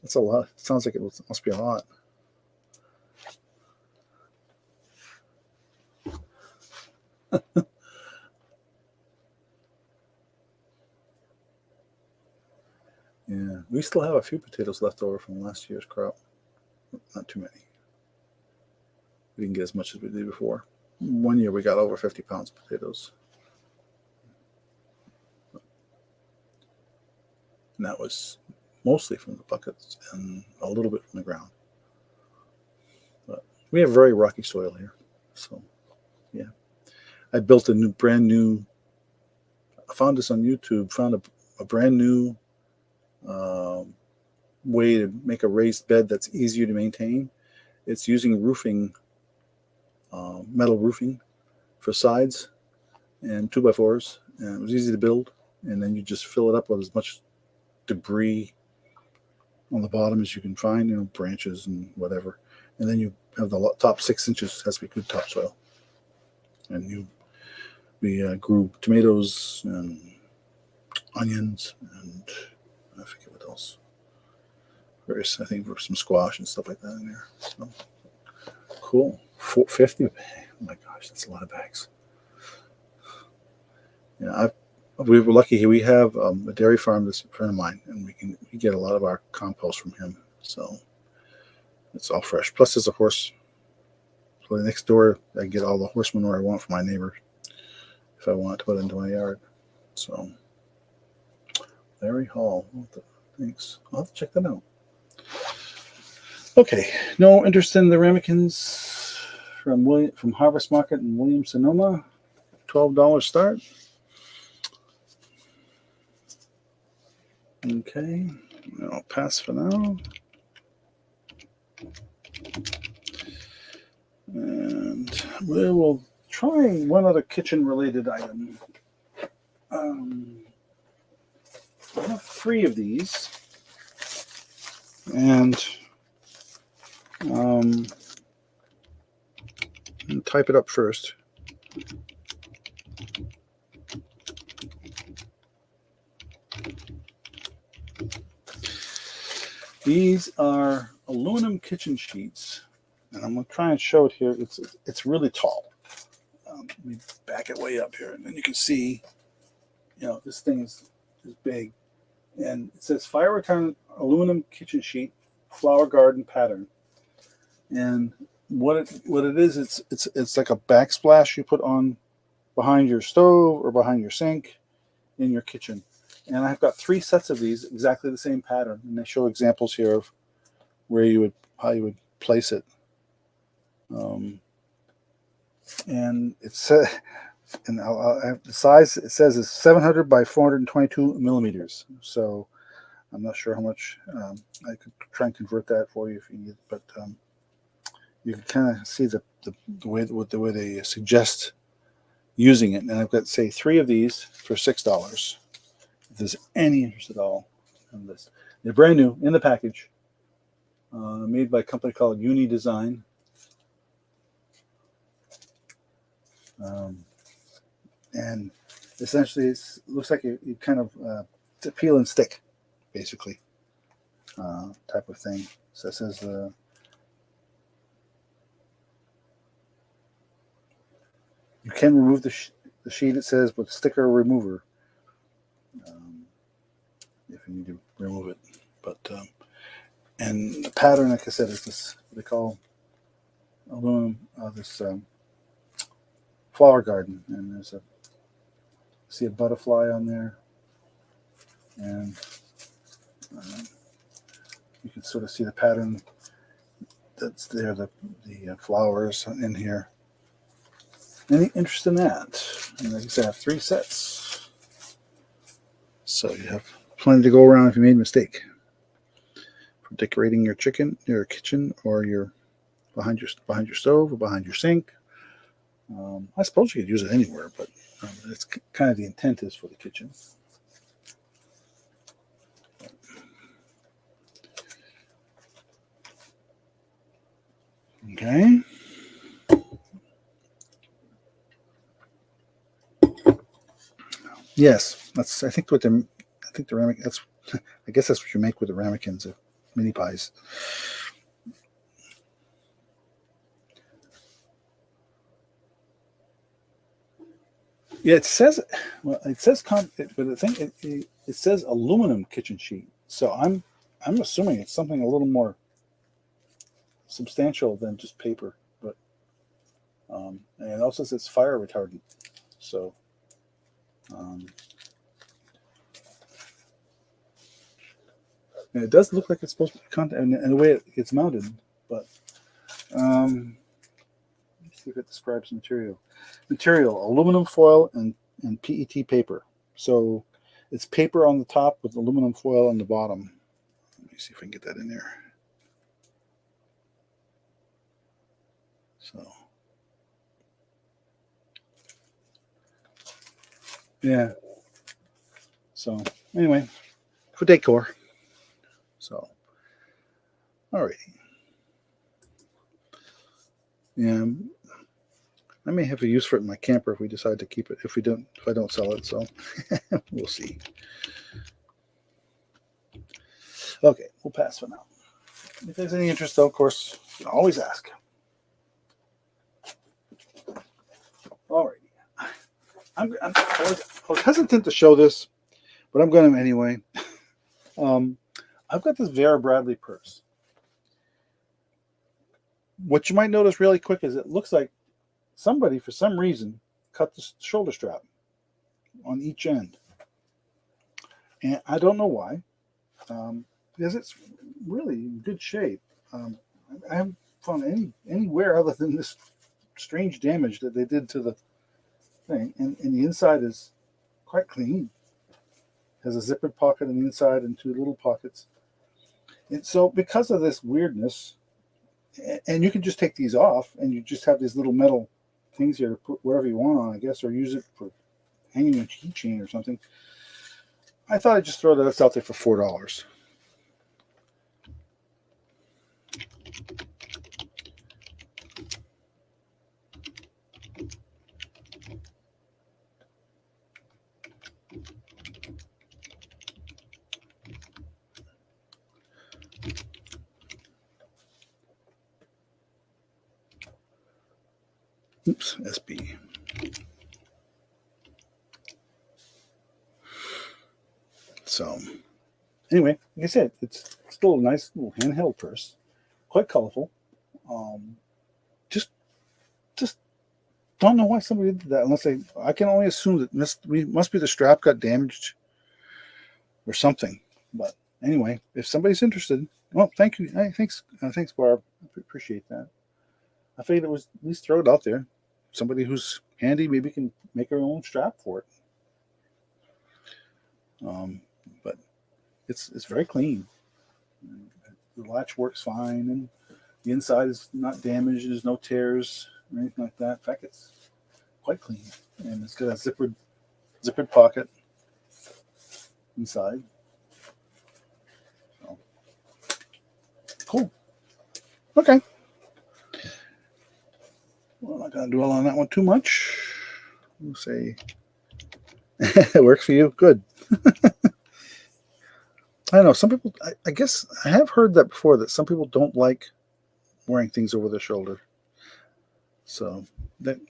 That's a lot. It sounds like it must be a lot. Yeah, we still have a few potatoes left over from last year's crop. Not too many. We didn't get as much as we did before. One year we got over 50 pounds of potatoes. And that was mostly from the buckets and a little bit from the ground. But we have very rocky soil here. So, yeah. I built I found this on YouTube, found a brand new way to make a raised bed that's easier to maintain. It's using roofing, metal roofing for sides and 2x4s, and it was easy to build. And then you just fill it up with as much debris on the bottom as you can find, branches and whatever. And then you have the top 6 inches has to be good topsoil. And we grew tomatoes and onions and I forget what else. I think some squash and stuff like that in there. So cool. 450. Oh my gosh, that's a lot of bags. Yeah, we were lucky here. We have a dairy farm that's a friend of mine, and we get a lot of our compost from him. So it's all fresh. Plus, there's a horse. So next door, I get all the horse manure I want from my neighbor if I want to put it into my yard. So Larry Hall. Thanks. I'll have to check that out. Okay. No interest in the ramekins from Harvest Market in Williams, Sonoma. $12 start. Okay, I'll pass for now. And we will try one other kitchen-related item. I have 3 of these. And I'll type it up first. These are aluminum kitchen sheets, and I'm going to try and show it here. It's really tall. Let me back it way up here, and then you can see, this thing is big. And it says fire retardant aluminum kitchen sheet, flower garden pattern. And what it is, it's like a backsplash you put on behind your stove or behind your sink in your kitchen. And I've got 3 sets of these, exactly the same pattern, and they show examples here of how you would place it. And it's and the size it says is 700 by 422 millimeters. So I'm not sure how much. I could try and convert that for you if you need, but you can kind of see the way they suggest using it. And I've got, say, 3 of these for $6. If there's any interest at all in this, they're brand new in the package, made by a company called Uni Design. And essentially, it looks like you kind of it's a peel and stick, basically, type of thing. So it says you can remove the sheet. It says with sticker remover. If you need to remove it, but and the pattern, like I said, is this what they call aluminum. This flower garden, and there's see a butterfly on there, and you can sort of see the pattern that's there. The flowers in here. Any interest in that? And like I said, I have 3 sets, so you have plenty to go around if you made a mistake for decorating your kitchen, or your behind your stove or behind your sink. I suppose you could use it anywhere, but it's kind of the intent is for the kitchen. Okay. Yes, that's. I think the ramekin. That's. I guess that's what you make with the ramekins, mini pies. Yeah, it says. Well, it says but the thing it says aluminum kitchen sheet. So I'm assuming it's something a little more substantial than just paper. But and it also says it's fire retardant. So um, and it does look like it's supposed to be content and the way it gets mounted. But let's see if it describes the material. Material: aluminum foil and PET paper. So it's paper on the top with aluminum foil on the bottom. Let me see if I can get that in there. So yeah. So anyway, for decor. So alrighty. Yeah. I may have a use for it in my camper if we decide to keep it. If I don't sell it, so we'll see. Okay, we'll pass for now. If there's any interest, though, of course, you can always ask. Alrighty. I was hesitant to show this, but I'm going to anyway. I've got this Vera Bradley purse. What you might notice really quick is it looks like somebody, for some reason, cut the shoulder strap on each end. And I don't know why, because it's really in good shape. I haven't found anywhere other than this strange damage that they did to the thing. And the inside is quite clean. Has a zippered pocket on the inside and two little pockets. And so because of this weirdness, and you can just take these off and you just have these little metal things here to put wherever you want on, I guess, or use it for hanging a keychain or something. I thought I'd just throw that out there for $4. Oops, SB. So, anyway, like I said, it's still a nice little handheld purse, quite colorful. Um, just don't know why somebody did that. Unless I can only assume that must be the strap got damaged or something. But anyway, if somebody's interested, well, thank you. Hey, thanks, Barb. I appreciate that. I figured it was at least throw it out there. Somebody who's handy maybe can make her own strap for it. But it's very clean. The latch works fine, and the inside is not damaged. There's no tears or anything like that. In fact, it's quite clean, and it's got a zippered pocket inside. So, cool. Okay. Well, I'm not going to dwell on that one too much. We'll say it works for you. Good. I don't know. Some people, I guess I have heard that before, that some people don't like wearing things over their shoulder. So that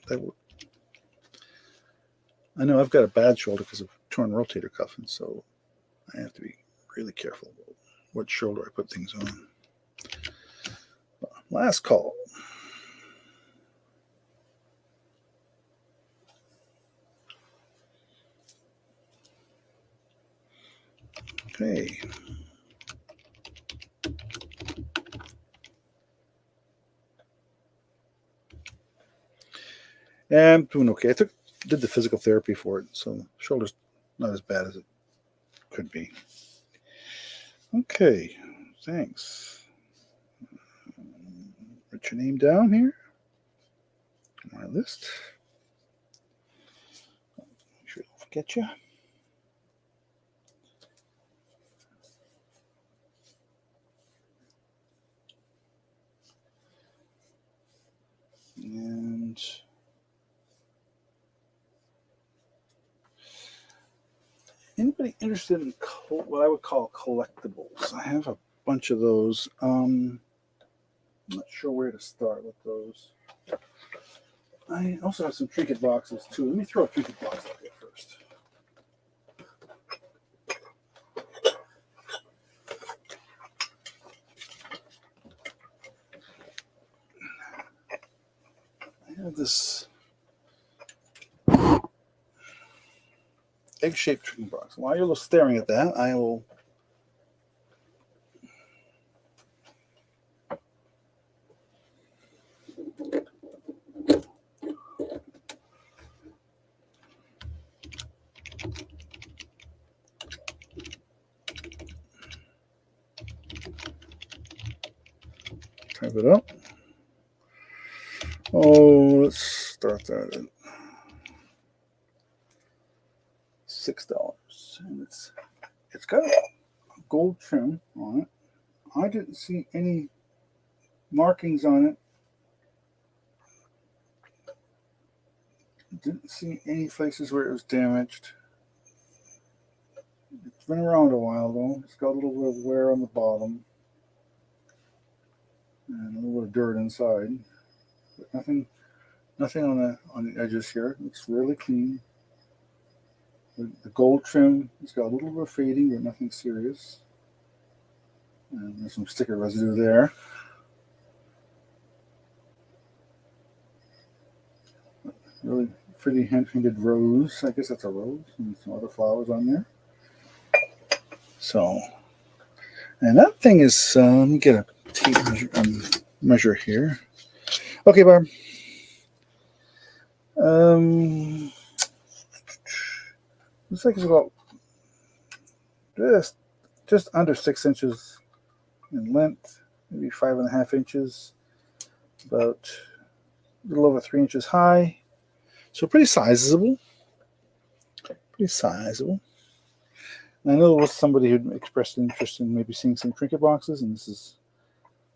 I know I've got a bad shoulder because of torn rotator cuff, and so I have to be really careful about what shoulder I put things on. Last call. Okay. Yeah, I'm doing okay. Did the physical therapy for it, so shoulder's not as bad as it could be. Okay, thanks. Write your name down here on my list. Make sure I don't forget you. Anybody interested in what I would call collectibles? I have a bunch of those. I'm not sure where to start with those. I also have some trinket boxes too. Let me throw a trinket box out here first. I have this egg-shaped trinket box. While you're staring at that, I will type it up. Oh, let's start that at $6, and it's got a gold trim on it. I didn't see any markings on it. Didn't see any places where it was damaged. It's been around a while though. It's got a little bit of wear on the bottom and a little bit of dirt inside, but nothing on the edges here. It looks really clean. The gold trim, it's got a little bit of fading, but nothing serious. And there's some sticker residue there. Really pretty hand-painted rose. I guess that's a rose, and some other flowers on there. So, and that thing is, let me get a tape measure here. Okay, Barb. Looks like it's about just under 6 inches in length, maybe 5.5 inches, about a little over 3 inches high. So pretty sizable. Pretty sizable. And I know there was somebody who expressed interest in maybe seeing some trinket boxes, and this is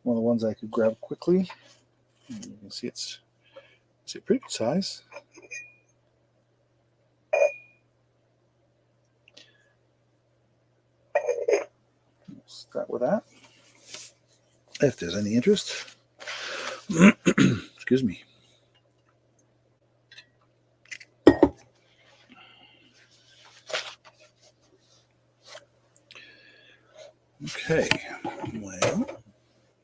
one of the ones I could grab quickly. And you can see it's a pretty good size. We'll start with that. If there's any interest. Excuse me. Okay, well,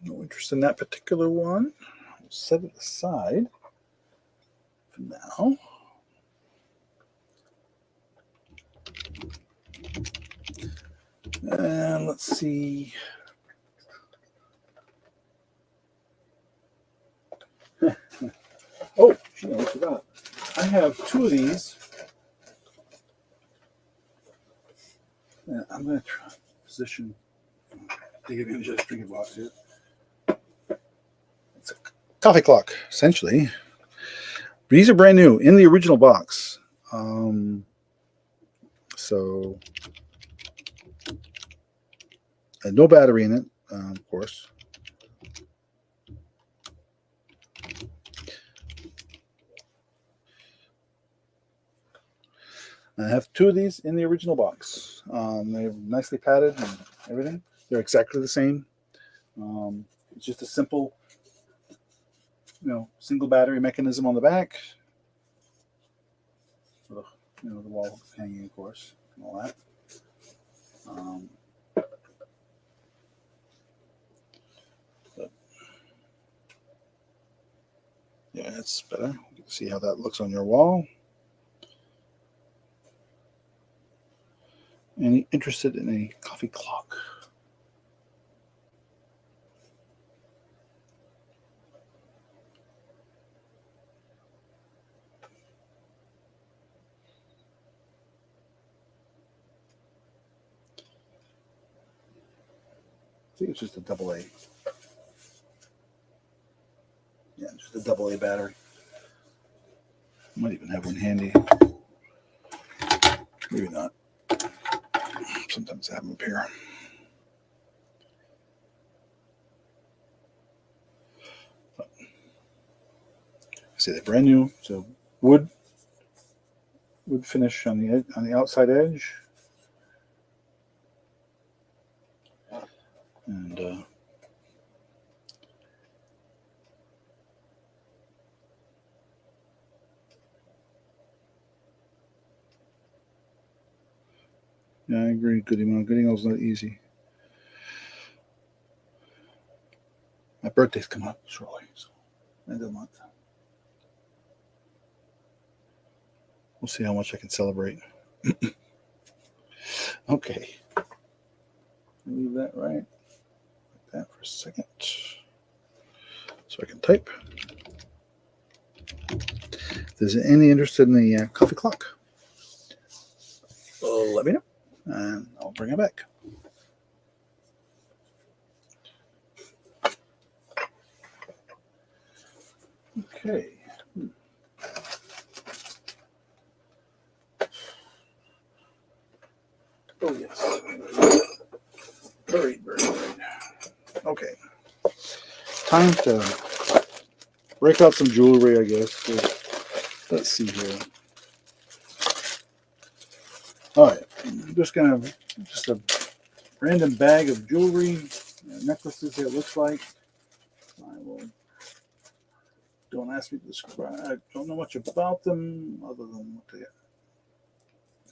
no interest in that particular one. I'll set it aside for now. And let's see. Oh, gee, I forgot. I have 2 of these. And I'm going to try to position, take advantage of this drinking box here. It's a coffee clock, essentially. These are brand new in the original box. So, no battery in it, of course. I have 2 of these in the original box. They're nicely padded and everything. They're exactly the same. It's just a simple, single battery mechanism on the back. For the, the wall hanging, of course, and all that. But yeah, it's better. You can see how that looks on your wall. Any interested in a coffee clock? I think it's just a AA. Yeah, just a AA battery. Might even have one handy. Maybe not. Sometimes I have them up here. But, see, they're brand new. So wood finish on the outside edge. And yeah, I agree. Gooding is not easy. My birthday's coming up shortly, so end of the month. We'll see how much I can celebrate. Okay. Leave that right like that for a second. So I can type. If there's any interest in the coffee clock, let me know, and I'll bring it back. Okay. Oh, yes. Very. Okay. Time to break out some jewelry, I guess. Let's see here. All right. I'm just going to, just a random bag of jewelry, necklaces, it looks like. I will. Don't ask me to describe. I don't know much about them other than what they are.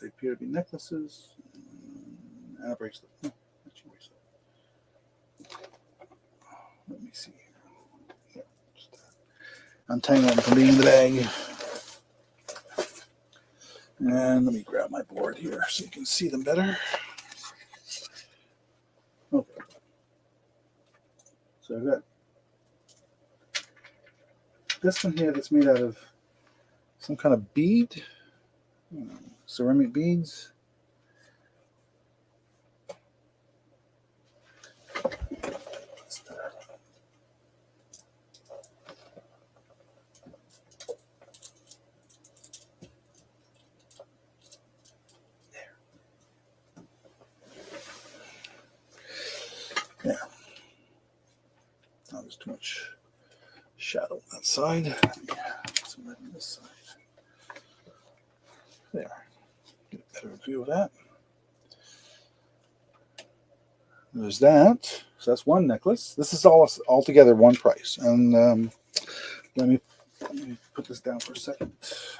They appear to be necklaces and a bracelet. No, that's a bracelet. Let me see here. Yeah, untangle them from being in the bag. And let me grab my board here so you can see them better. Okay. So I've got this one here that's made out of some kind of bead, ceramic beads. Yeah. Oh, there's too much shadow on that side. Yeah, some red on this side. There. Get a better view of that. There's that. So that's one necklace. This is all together one price. And let me put this down for a second.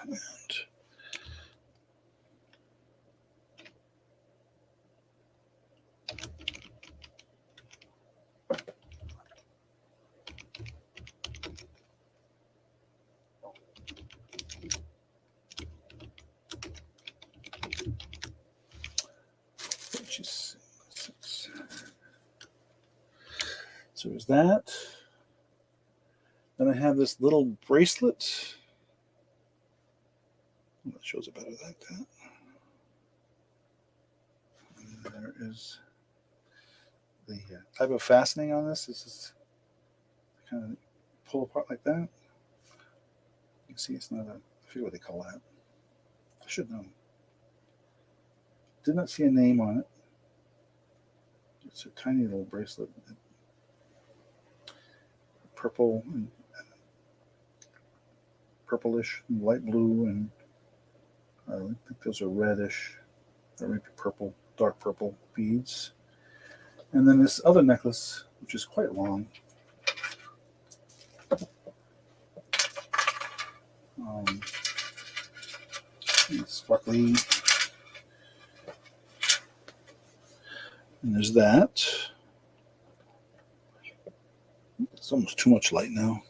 And so there's that. Then I have this little bracelet. That shows it better like that. And there is the type of fastening on this. This is kind of pull apart like that. You can see it's not a, I forget what they call that. I should know. Did not see a name on it. It's a tiny little bracelet. Purple and purplish and light blue, and I think those are reddish or maybe purple, dark purple beads. And then this other necklace, which is quite long. Sparkly. And there's that. It's almost too much light now.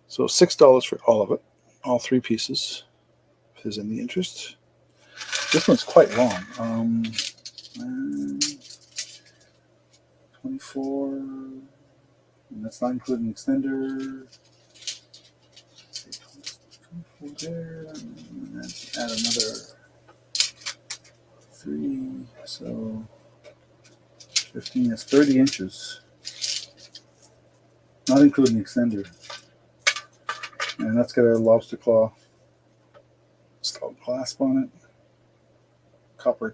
So $6 for all of it, all three pieces, if there's any interest. This one's quite long. 24, and that's not including extender. Let's see, 24 there, and then add another 3, so 15, that's 30 inches, not including the extender. And that's got a lobster claw clasp on it. Coppery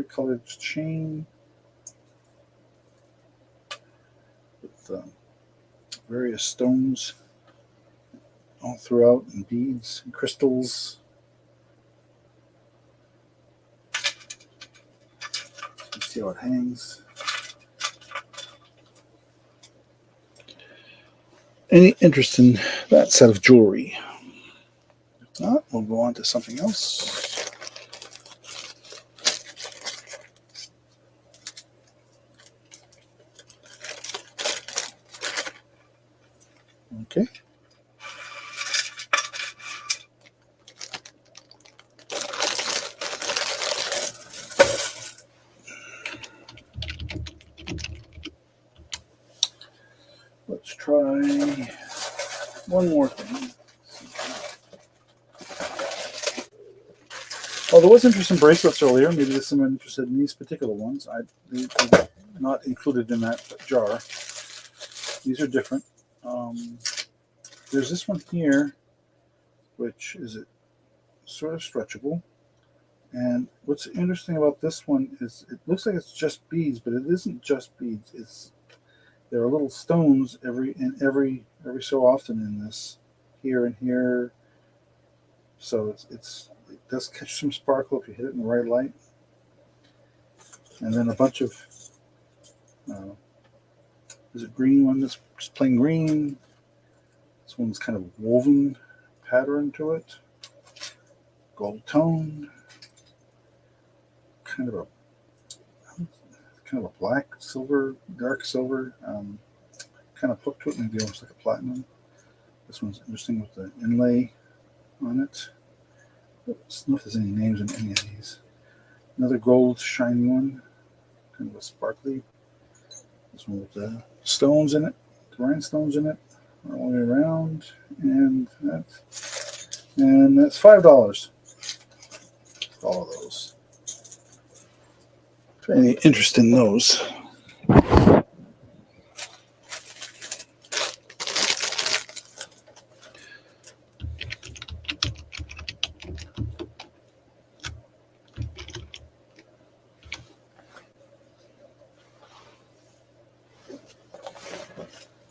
colored chain with various stones all throughout, and beads and crystals. See how it hangs. Any interest in that set of jewelry? If not, we'll go on to something else. Okay. Let's try one more thing. Oh, there was interest in bracelets earlier. Maybe there's someone interested in these particular ones. They're not included in that jar. These are different. There's this one here, which is sort of stretchable. And what's interesting about this one is it looks like it's just beads, but it isn't just beads. There are little stones every so often in this, here and here. So it does catch some sparkle if you hit it in the right light. And then a bunch of there's a green one that's just plain green. This one's kind of woven pattern to it. Gold tone. Kind of a black, silver, dark silver, kind of hook to it, maybe almost like a platinum. This one's interesting with the inlay on it. I don't know if there's any names in any of these. Another gold shiny one, kind of a sparkly. This one with the stones in it, the rhinestones in it, all the way around, and that's $5. All of those. Any interest in those?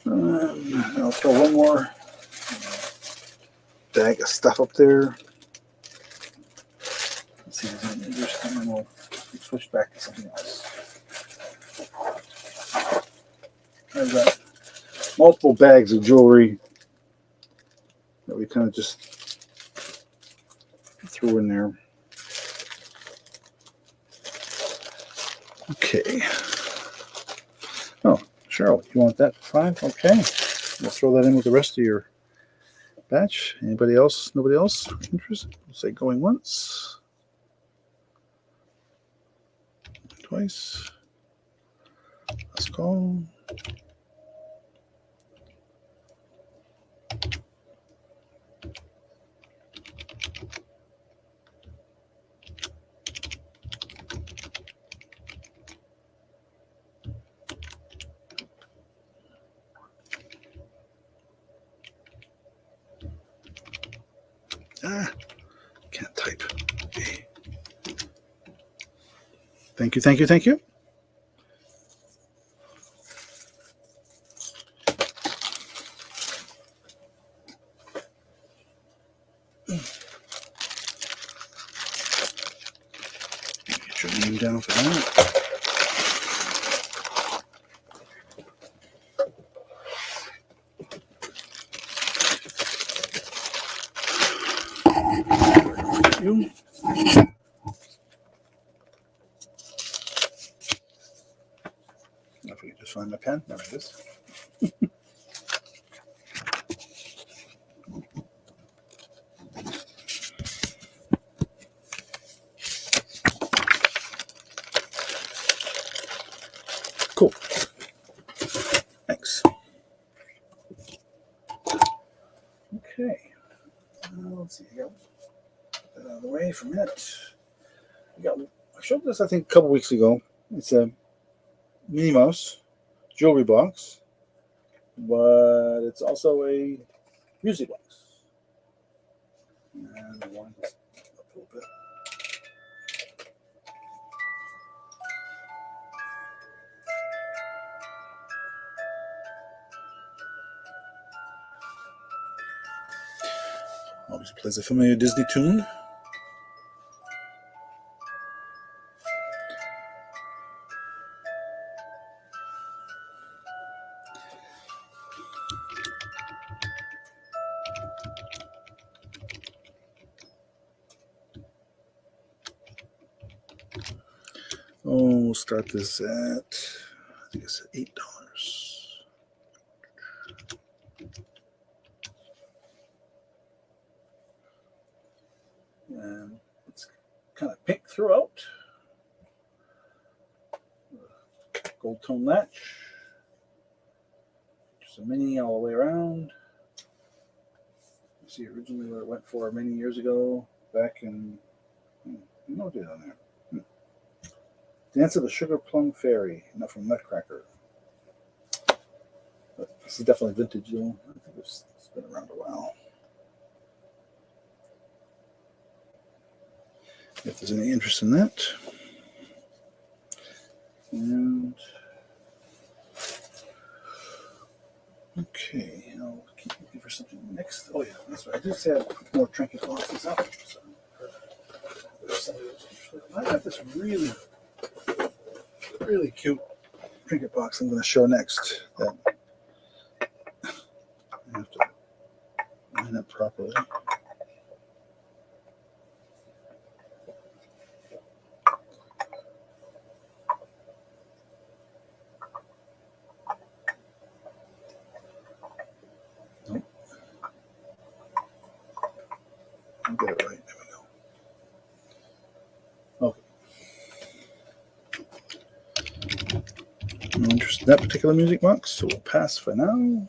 I'll throw one more bag of stuff up there. Let's see if there's any interest, and then we'll switch back to something else. I've got multiple bags of jewelry that we kind of just threw in there. Okay. Oh, Cheryl, you want that for $5? Okay. We'll throw that in with the rest of your batch. Anybody else? Nobody else interested? We'll say going once. Twice. Last call. Can't type. Okay. Thank you, thank you, thank you. Get your name down for that. You. If we can just find my pen. There it is. Cool. Thanks. Okay. Let's see. Get that out of the way for a minute. I showed this, I think, a couple weeks ago. It's a Minnie Mouse jewelry box, but it's also a music box. And one up a little bit. Obviously plays a familiar Disney tune. Oh, we'll start this at, I think it's $8. And it's kind of pink throughout. Gold tone latch. Just a mini all the way around. You see originally what it went for many years ago, back in, no date on there. Dance of the Sugar Plum Fairy, not from Nutcracker. But this is definitely vintage though. I think it's been around a while. If there's any interest in that. And okay, I'll keep looking for something next. Oh yeah, that's right. I just had more trinket boxes out. So I got this really cute trinket box I'm going to show next. That I have to line up properly. Nope. I'll get it right. There we go. Okay. No interest in that particular music box, so we'll pass for now.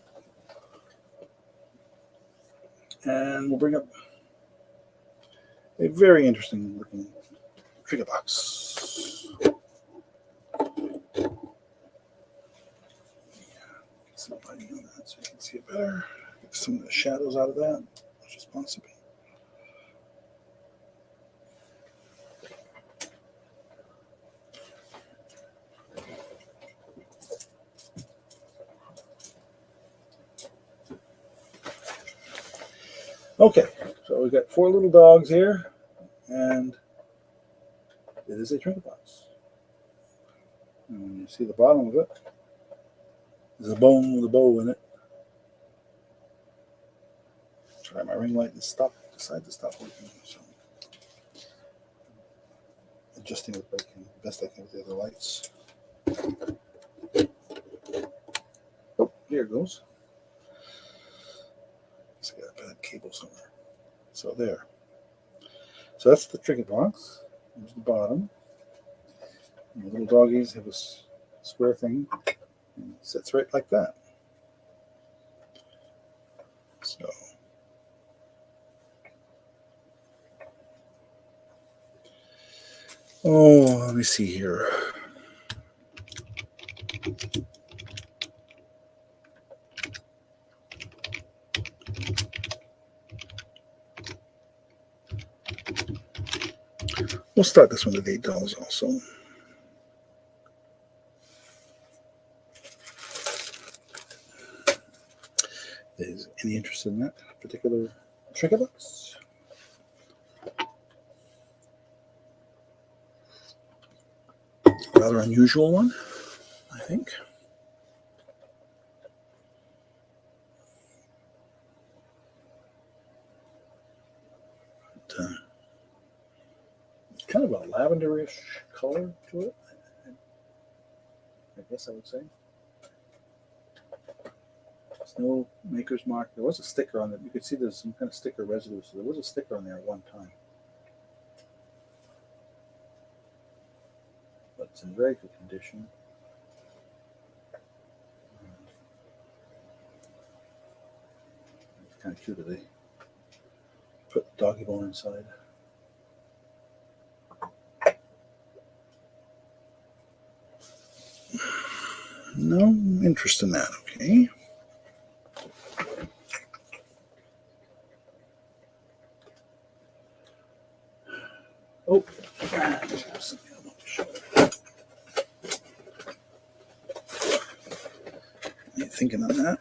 And we'll bring up a very interesting looking trinket box. Get some lighting on that so you can see it better. Get some of the shadows out of that, which is possible. Okay, so we've got 4 little dogs here, and it is a trinket box. And when you see the bottom of it, there's a bone with a bow in it. Try my ring light and decide to stop working. So adjusting the braking best I can with the other lights. Oh, here it goes. Just got a bad cable somewhere. So there. So that's the trinket box. There's the bottom. And the little doggies have a square thing. And it sits right like that. So let me see here. We'll start this one at $8 also. Is any interest in that particular trinket box? Rather unusual one, I think. But, kind of a lavenderish color to it, I guess I would say. There's no maker's mark. There was a sticker on it. You could see there's some kind of sticker residue, so there was a sticker on there at one time. But it's in very good condition. It's kind of cute that they put doggy bone inside. No interest in that, okay. Oh, there's something I want to show you. What are you thinking on that?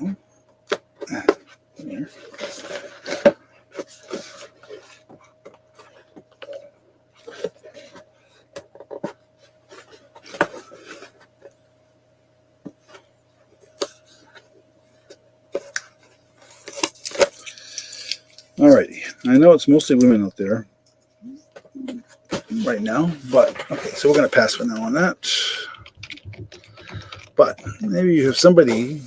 No. There. Alrighty, I know it's mostly women out there right now, but okay, so we're going to pass for now on that. But maybe you have somebody,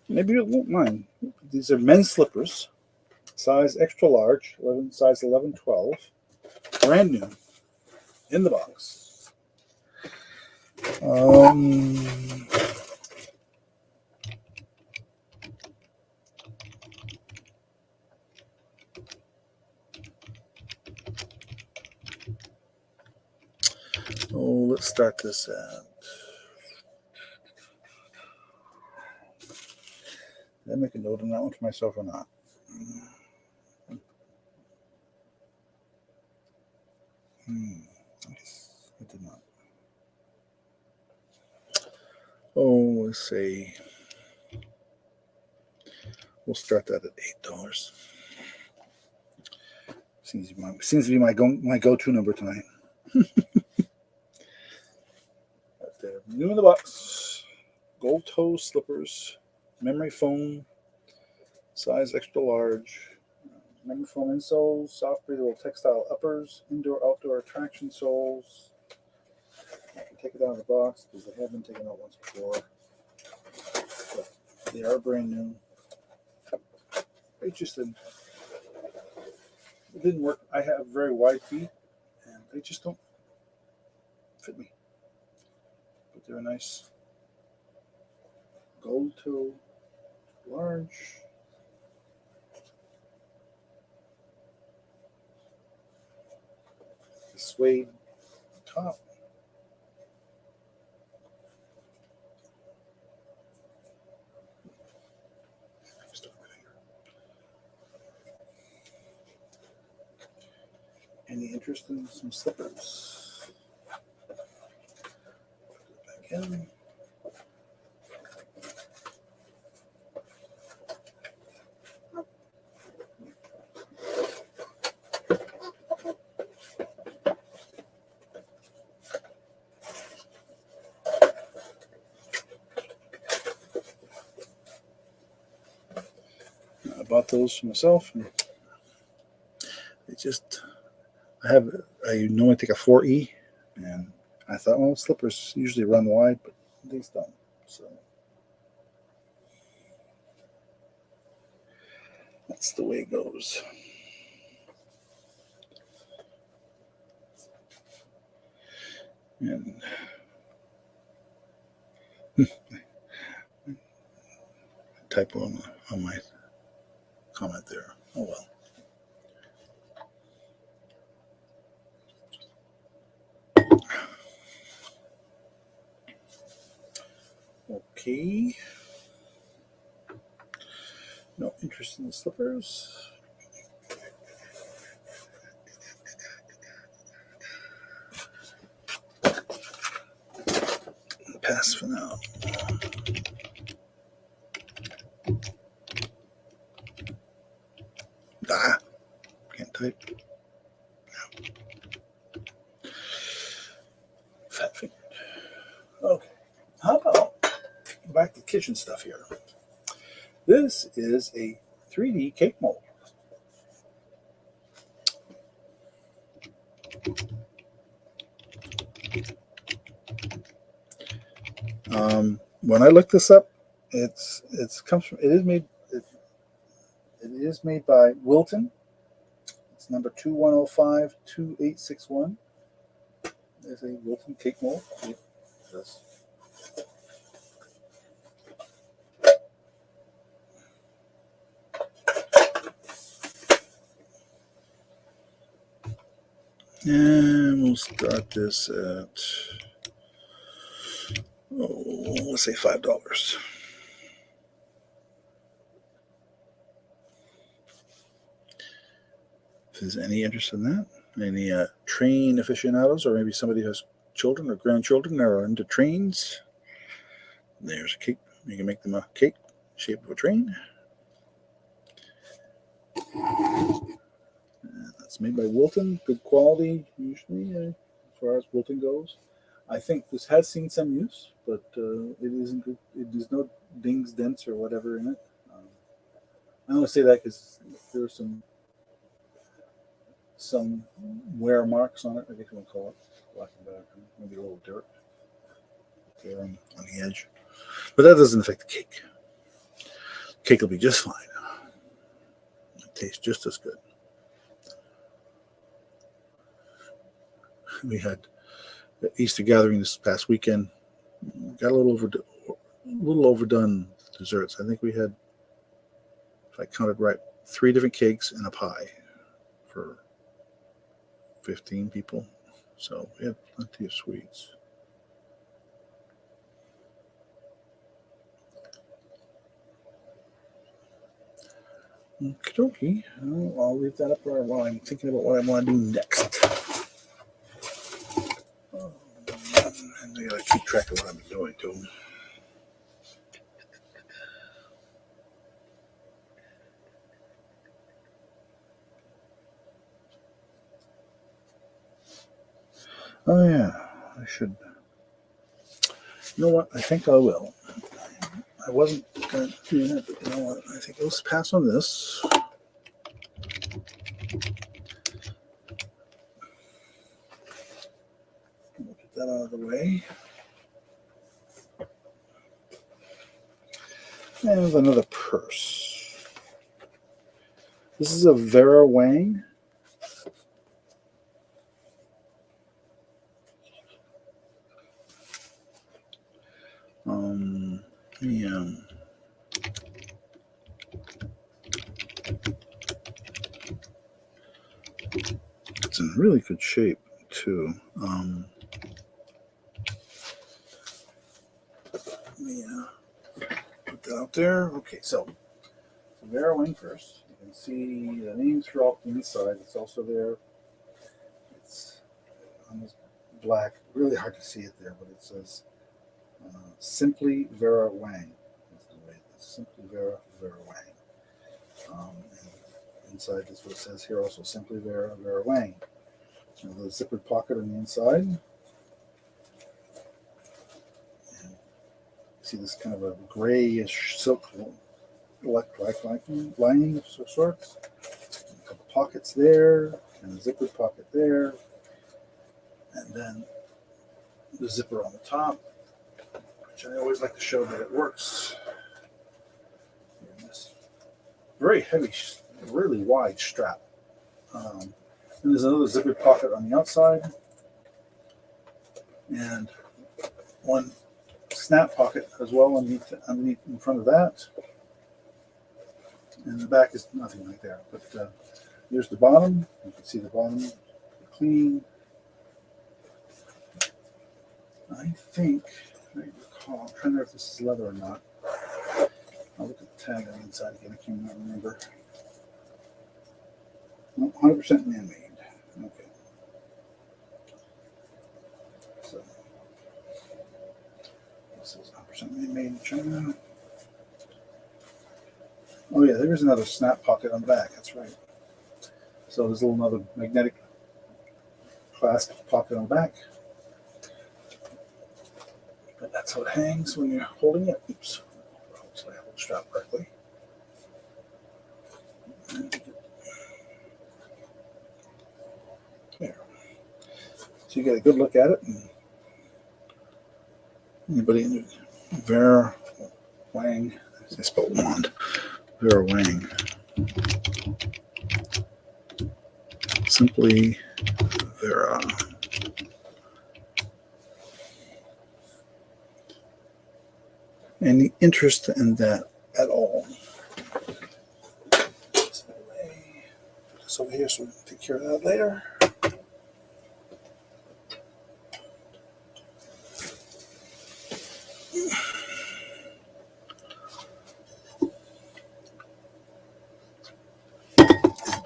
maybe you won't mind. These are men's slippers, size extra large, size 11, 12, brand new, in the box. Let's start this out. Did I make a note on that one for myself or not? I did not. Let's say we'll start that at $8. Seems to be my go-to number tonight. New in the box, gold toe slippers, memory foam, size extra large, memory foam insoles, soft breathable textile uppers, indoor-outdoor attraction soles. I can take it out of the box because they have been taken out once before. But they are brand new. It didn't work. I have very wide feet, and they just don't fit me. But they're nice. Gold toe, large. The suede top. Any interest in some slippers? Back in. I bought those for myself, and I normally take a 4E, and I thought, well, slippers usually run wide, but these don't. So that's the way it goes. And typo on my comment there. Oh well. Okay. No interest in the slippers. Pass for now. Can't type. Fat fingered. Okay. How about back to kitchen stuff here? This is a 3D cake mold. When I looked this up, it is made by Wilton. It's number 2105-2861. There's a Wilton cake mold. This. And we'll start this at, let's say $5. If there's any interest in that, any train aficionados, or maybe somebody who has children or grandchildren that are into trains, there's a cake. You can make them a cake shape of a train. And that's made by Wilton. Good quality, usually, as far as Wilton goes. I think this has seen some use, but it isn't good. There's no dings, dents, or whatever in it. I only say that because there's some wear marks on it, I guess you want to call it, black and back, maybe a little dirt there on the edge. But that doesn't affect the cake. Cake will be just fine. It tastes just as good. We had Easter gathering this past weekend. Got a little overdone desserts. I think we had, if I counted right, 3 different cakes and a pie for 15 people. So we had plenty of sweets. Okie dokie. I'll leave that up there while I'm thinking about what I want to do next. And I gotta keep track of what I'm doing too. Oh yeah, I should. You know what? I think I will. I wasn't going to do that, but you know what? I think let's pass on this. We'll get that out of the way. And another purse. This is a Vera Wang. Yeah. It's in really good shape too. Yeah. Put that out there. Okay, so Vera Wang first. You can see the names throughout the inside. It's also there. It's on this black. Really hard to see it there, but it says Simply Vera Wang. That's the way it is. Simply Vera Wang. And inside this what it says here also Simply Vera Wang. And the zippered pocket on the inside. And see this kind of a grayish silk lining of sorts. A couple pockets there, and a zippered pocket there, and then the zipper on the top, which I always like to show that it works. And this very heavy, really wide strap. And there's another zippered pocket on the outside, and one snap pocket as well underneath in front of that. And the back is nothing like that. But here's the bottom. You can see the bottom clean. I think, I recall, I'm trying to remember if this is leather or not. I'll look at the tag on the inside again. I can't remember. No, 100% man-made. Okay. So, this is 100% man-made in China. Oh yeah, there's another snap pocket on the back. That's right. So there's a little another magnetic clasp pocket on the back. But that's how it hangs when you're holding it. Oops. So I hold the strap correctly. There. So you get a good look at it. And anybody in Vera Wang, I spelled wand. Vera Wang. Simply Vera. Any interest in that at all? This over here, so we can take care of that later.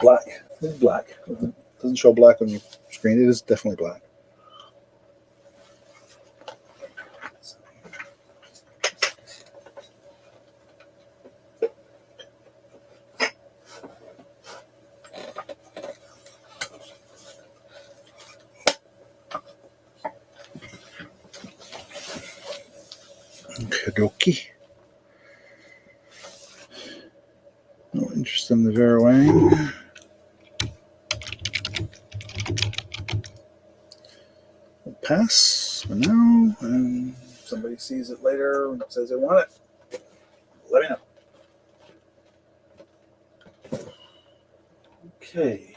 Black. It's black. It doesn't show black on your screen. It is definitely black. Okie dokie. No interest in the Vera Wang. We'll pass for now, and if somebody sees it later and says they want it, let me know. Okay.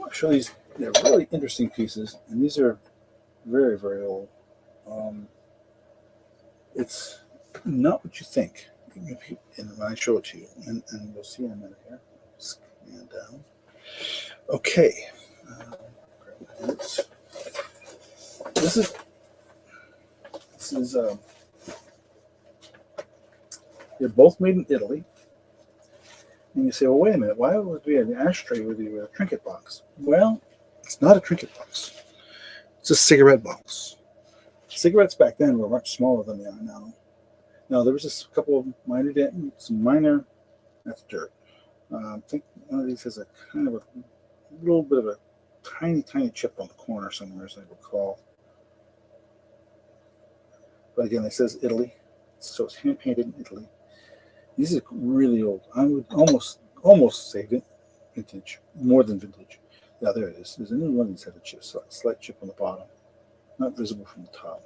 I'll show these. They're really interesting pieces, and these are very, very old. It's not what you think. And when I show it to you, and you'll see in a minute here. Scan down. Okay. This is they're both made in Italy. And you say, well, wait a minute, why would we have an ashtray with a trinket box? Well, it's not a trinket box. It's a cigarette box. Cigarettes back then were much smaller than they are now. Now, there was just a couple of minor, that's dirt. I think one of these has a kind of a little bit of a tiny, tiny chip on the corner somewhere, as I recall. But again, it says Italy, so it's hand painted in Italy. These are really old. I would almost say vintage, more than vintage. Yeah, there it is. There's a new one that's had a chip, so a slight chip on the bottom, not visible from the top.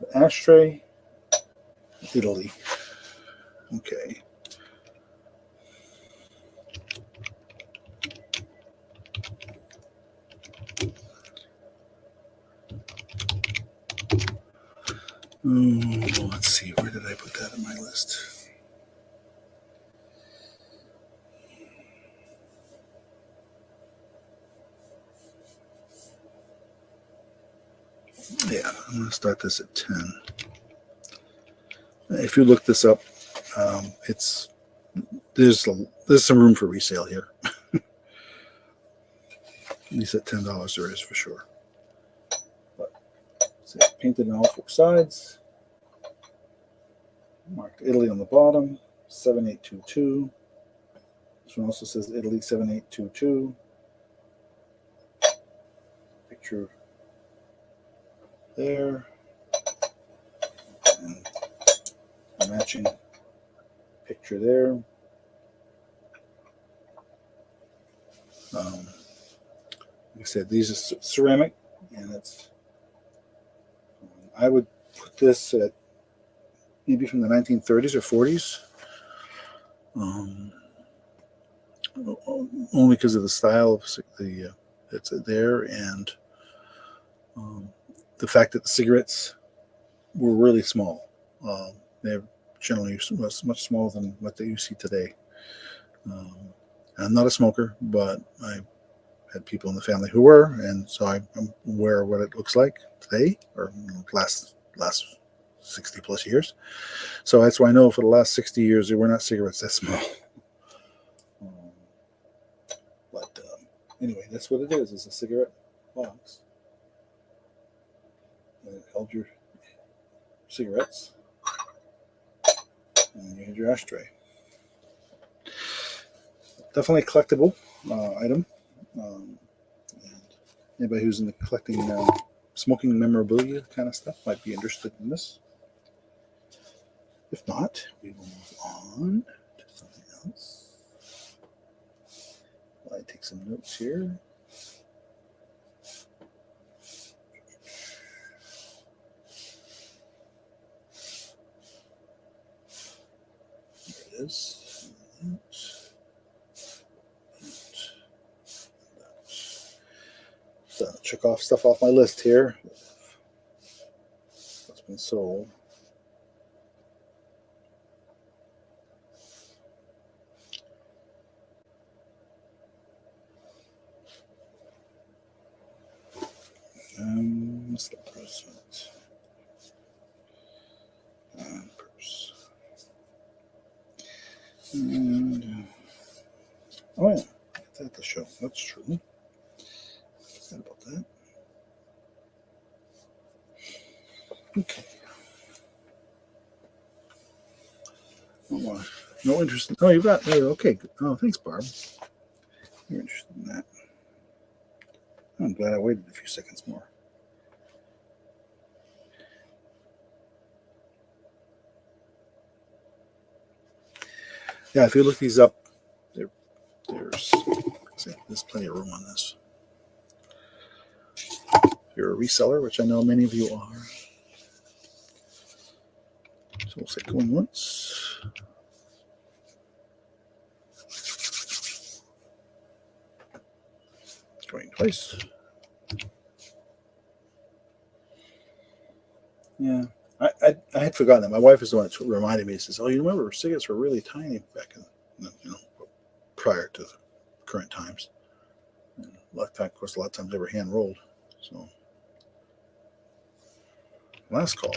The ashtray, Italy. Okay. Let's see. Where did I put that in my list? Yeah, I'm going to start this at 10. If you look this up, there's some room for resale here. At least at $10 there is for sure. But it's painted on all four sides. Marked Italy on the bottom, 7822. This one also says Italy 7822. Picture there. And a matching picture there. Like I said, these are ceramic, and it's. I would put this at maybe from the 1930s or 40s. Only because of the style of that's there, and the fact that the cigarettes were really small. They're generally much smaller than what you see today. I'm not a smoker, but I had people in the family who were, and so I'm aware of what it looks like today, or last 60 plus years. So that's why I know for the last 60 years they were not cigarettes that small. But anyway, that's what it is. It's a cigarette box. And it held your cigarettes, and then you had your ashtray. Definitely a collectible item. And anybody who's into collecting smoking memorabilia kind of stuff might be interested in this. If not, we will move on to something else. While I take some notes here. There it is. So check off stuff off my list here. What's been sold. What's the present? Purse. And, oh yeah, that's at the show. That's true. Forgot about that. Okay. Oh, no interest in. Oh, you got. Okay. Oh, thanks, Barb. You're interested in that. I'm glad I waited a few seconds more. Yeah, if you look these up, there's plenty of room on this. If you're a reseller, which I know many of you are. So we'll say going once. Going twice. Yeah, I had forgotten that. My wife is the one that reminded me. She says, "Oh, you remember cigarettes were really tiny back in, prior to the current times." And of course, a lot of times they were hand rolled. So, last call.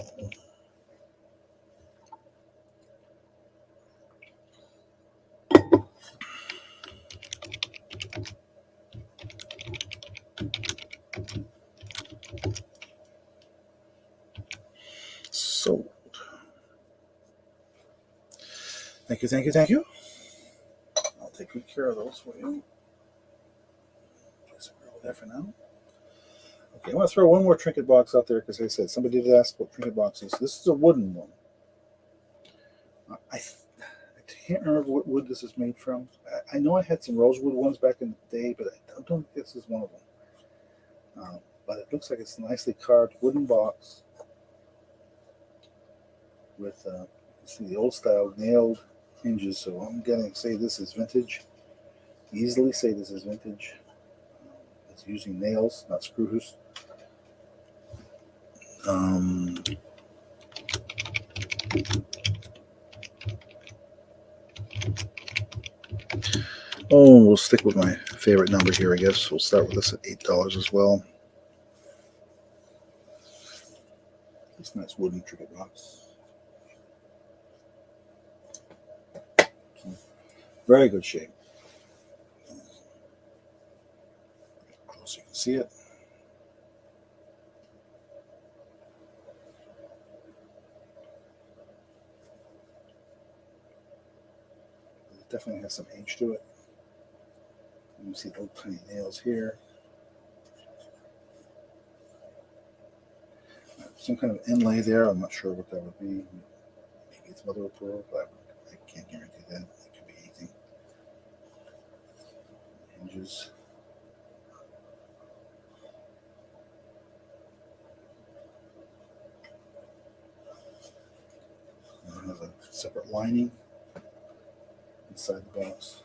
Sold. Thank you, thank you, thank you. I'll take good care of those for you. Place it over there for now. Okay, I want to throw one more trinket box out there because I said somebody did ask about trinket boxes. This is a wooden one. I can't remember what wood this is made from. I know I had some rosewood ones back in the day, but I don't think this is one of them. But it looks like it's a nicely carved wooden box with see the old style nailed hinges. So I'm gonna say this is vintage. Easily say this is vintage. It's using nails, not screws. Oh, we'll stick with my favorite number here, I guess. We'll start with this at $8 as well. This nice wooden trinket box. Very good shape. Close, you can see it. It definitely has some age to it. You see the little tiny nails here. Some kind of inlay there. I'm not sure what that would be. Maybe it's mother of pearl, but I can't guarantee that. It could be anything. Hinges. And it has a separate lining inside the box.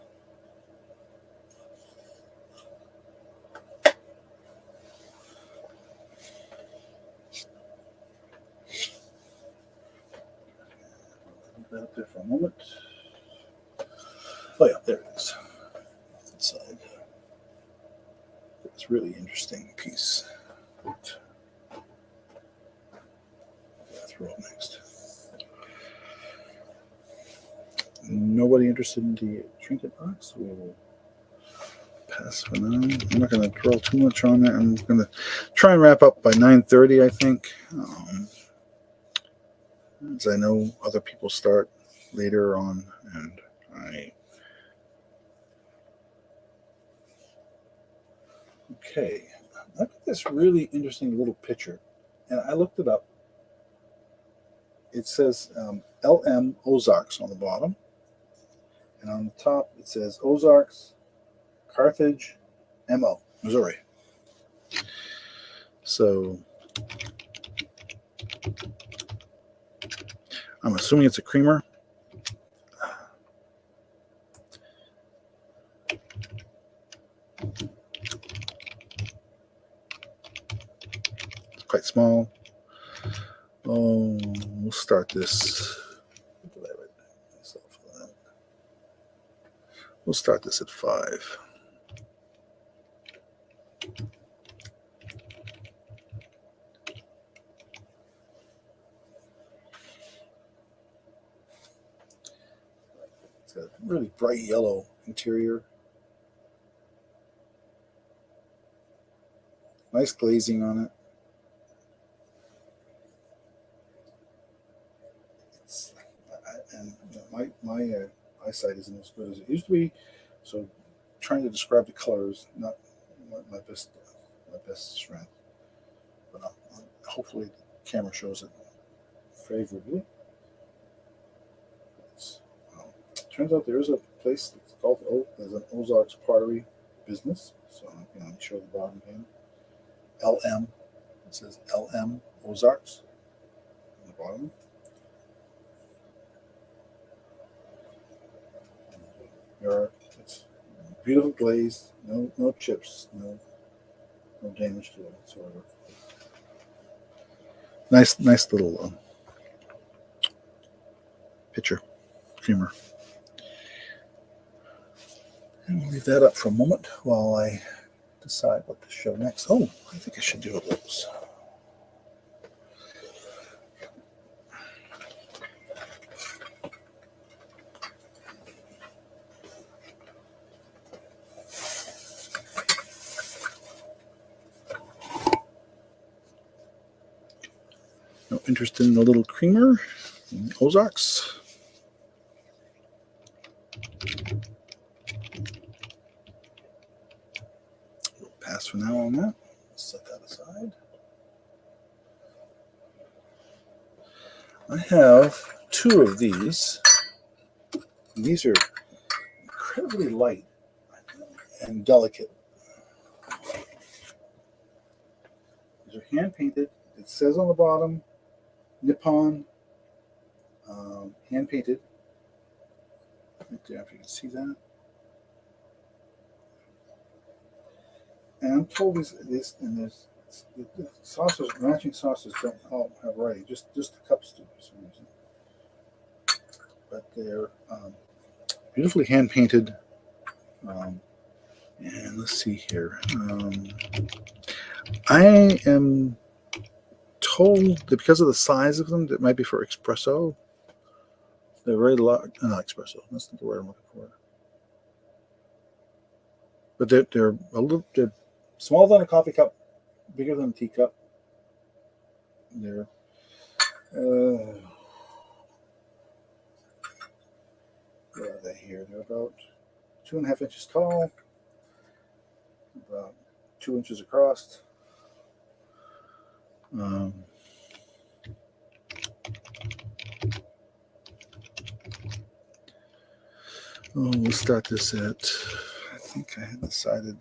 Leave that up there for a moment. Oh yeah, there it is. Inside. It's a really interesting piece. Let's throw it next. Nobody interested in the trinket box? We will pass for now. I'm not going to dwell too much on that. I'm going to try and wrap up by 9:30, I think. As I know other people start later on, and okay. Look at this really interesting little picture, and I looked it up. It says LM Ozarks on the bottom, and on the top it says Ozarks, Carthage, MO, Missouri. So I'm assuming it's a creamer. It's quite small. Oh, we'll start this. We'll start this at 5. It's got a really bright yellow interior. Nice glazing on it. And my eyesight isn't as good as it used to be, so trying to describe the colors not my best my best strength. But hopefully the camera shows it favorably. Turns out there is a place that's called there's an Ozarks pottery business. So let me show the bottom again. LM. It says LM Ozarks on the bottom. It's beautiful glaze, no chips, no damage to it whatsoever. Nice little picture creamer. And we'll leave that up for a moment while I decide what to show next. Oh, I think I should do a those. No interest in the little creamer in Ozarks. We'll pass for now on that. Set that aside. I have two of these. These are incredibly light and delicate. These are hand painted. It says on the bottom, Nippon, hand painted. Right there, if you can see that. And I'm told these and there's the saucers, matching saucers don't all have variety, just the cups do for some reason. But they're beautifully hand painted. And let's see here. I am told that because of the size of them, that might be for espresso. They're very large. Not espresso. That's not the word I'm looking for. But they're they're smaller than a coffee cup, bigger than a teacup. They're where are they here? They're about 2.5 inches tall, about 2 inches across. We'll start this at, I think I had decided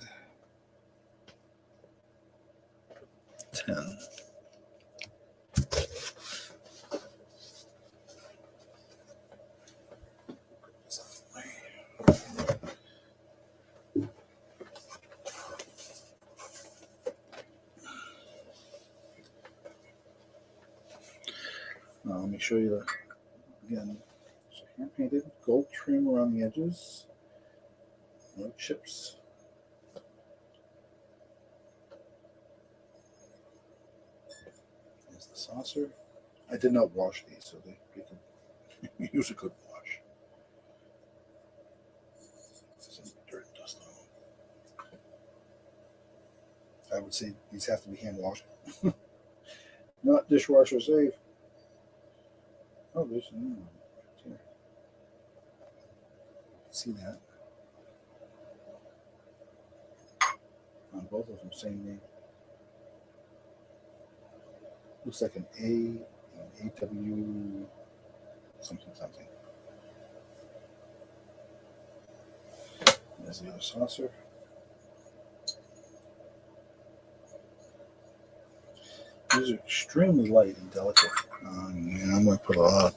10. Let me show you again. Hand painted, gold trim around the edges, no chips. There's the saucer. I did not wash these, so they could use a good wash. Some dirt and dust on them. I would say these have to be hand washed. Not dishwasher safe. Oh, there's another one. See that on both of them, same name. Looks like an AW something. There's the other saucer. These are extremely light and delicate. And I'm going to put a lot of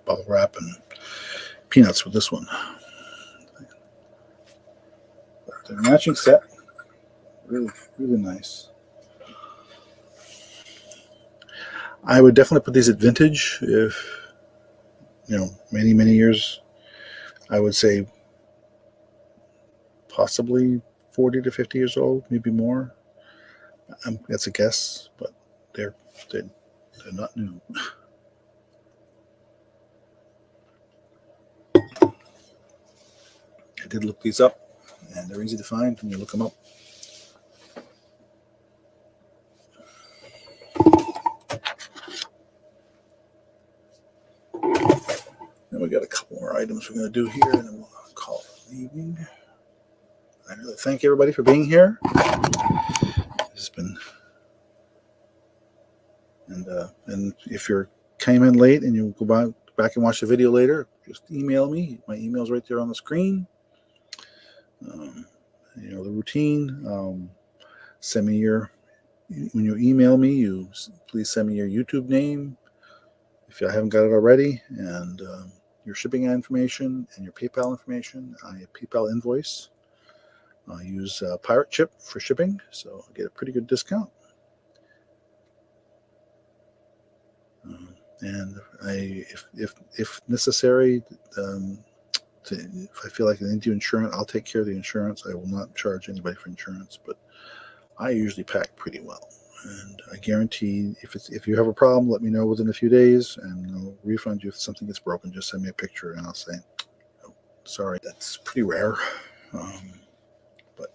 bubble wrap and peanuts with this one. The matching set, really nice. I would definitely put these at vintage. If many years, I would say possibly 40 to 50 years old, maybe more. That's a guess, but they're not new. I did look these up, and they're easy to find when you look them up. Then we got a couple more items we're going to do here, and then we'll call it an evening. I really thank everybody for being here. just been, and if you're came in late and you go back and watch the video later, just email me. My email's right there on the screen. The routine. Send me when you email me, please send me your YouTube name if I haven't got it already, and your shipping information and your PayPal information. I PayPal invoice. I use Pirate Chip for shipping, so I get a pretty good discount. And if necessary, if I feel like I need to insurance, I'll take care of the insurance. I will not charge anybody for insurance, but I usually pack pretty well. And I guarantee if you have a problem, let me know within a few days, and I'll refund you if something gets broken. Just send me a picture, and I'll say, oh, sorry. That's pretty rare, but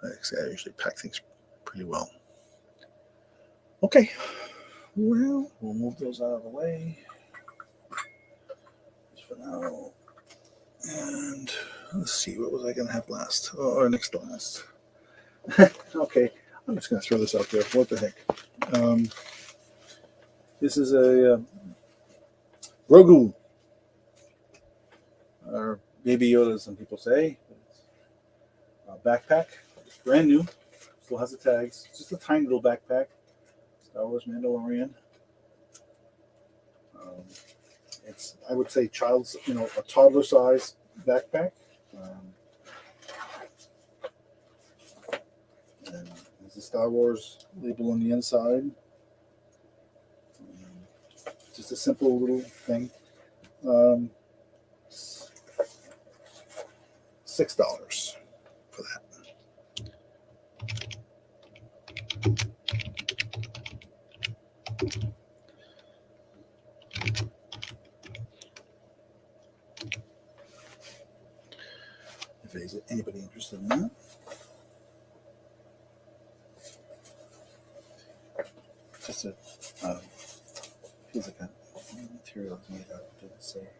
I usually pack things pretty well. Okay, well, we'll move those out of the way just for now. And let's see, what was I going to have last? Or next to last. Okay, I'm just going to throw this out there. What the heck? This is a Grogu, or Baby Yoda, as some people say. It's a backpack. It's brand new. Still has the tags. It's just a tiny little backpack. Star Wars Mandalorian. It's, I would say, a toddler size backpack. And there's the Star Wars label on the inside. Just a simple little thing. $6 for that. If anybody interested in that. Just a feels like a material made out of, didn't say. It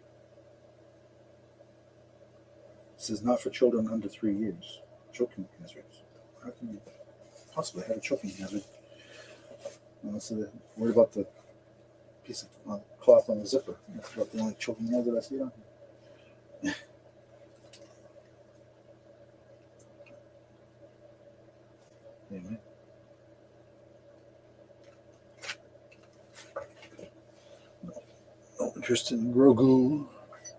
says not for children under 3 years. Choking hazards. How can you possibly have a choking hazard? Unless they're worried about the piece of cloth on the zipper. That's about the only choking hazard I see on here. Anyway. No interest in Grogu.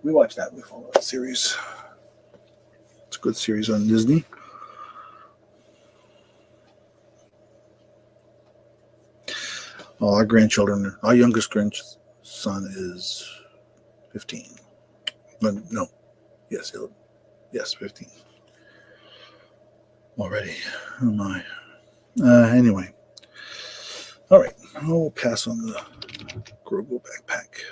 We watched that. We followed that series. It's a good series on Disney. All our grandchildren, our youngest grandson is 15. But no, yes, 15. Already. Oh my. Anyway. All right. I'll pass on the Grogu backpack.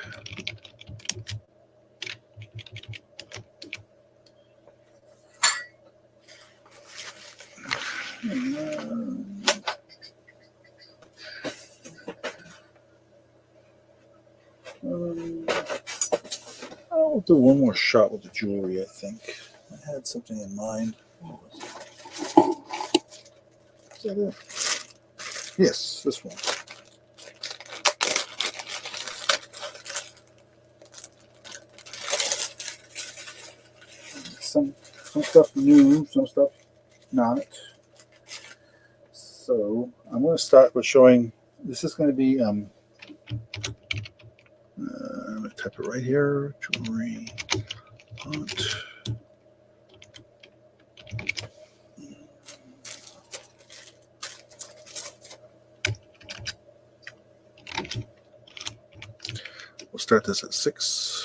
I'll do one more shot with the jewelry, I think. I had something in mind. What was it? Is that it? Yes, this one. Some stuff new, some stuff not. So I'm going to start with showing. This is going to be. I'm going to type it right here. Jewelry. Font. We'll start this at 6.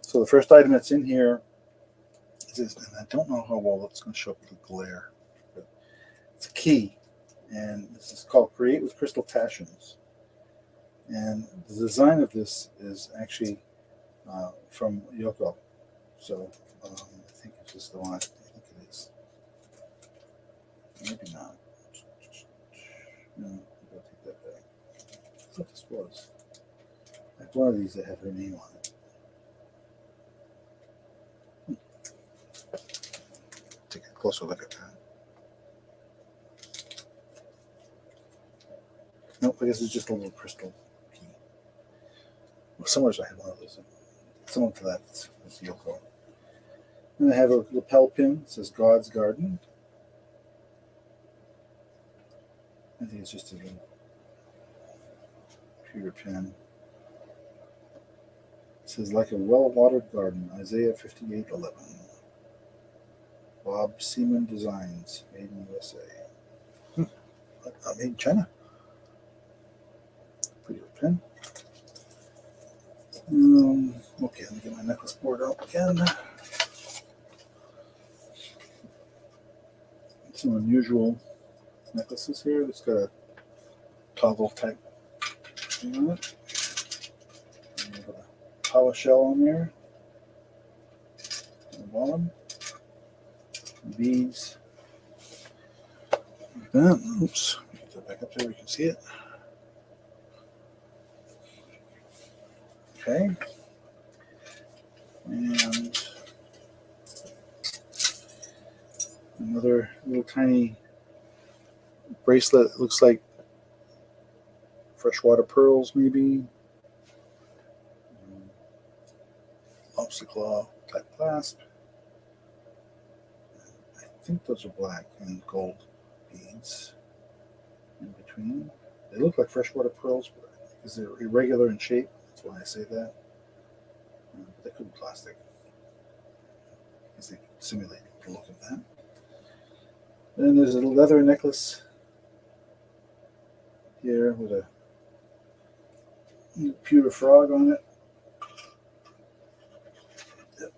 So the first item that's in here is this, and I don't know how well it's going to show up with the glare, but it's a key, and this is called Create with Crystal Passions. And the design of this is actually from Yoko. So I think it's just the one I think it is. Maybe not. No, I'll take that back. I thought this was. Like one of these that have her name on it. closer look at that. Nope, I guess it's just a little crystal key. Well, somewhere I have one of those. Someone for that is Yoko. And I have a lapel pin. It says God's Garden. I think it's just a little pewter pin. It says like a well-watered garden, Isaiah 58:11. Bob Seaman Designs, made in USA. Made in China. Pretty good pen. Okay, let me get my necklace board out again. Some unusual necklaces here. It's got a toggle type thing on it. And you've got a power shell on there. On the bottom. Beads. Like that. Oops. Get that back up there, we can see it. Okay. And another little tiny bracelet. It looks like freshwater pearls, maybe. Lobster claw type clasp. I think those are black and gold beads in between. They look like freshwater pearls because they're irregular in shape. That's why I say that. But they could be plastic because they simulate the look of that. Then there's a leather necklace here with a pewter frog on it. Yep.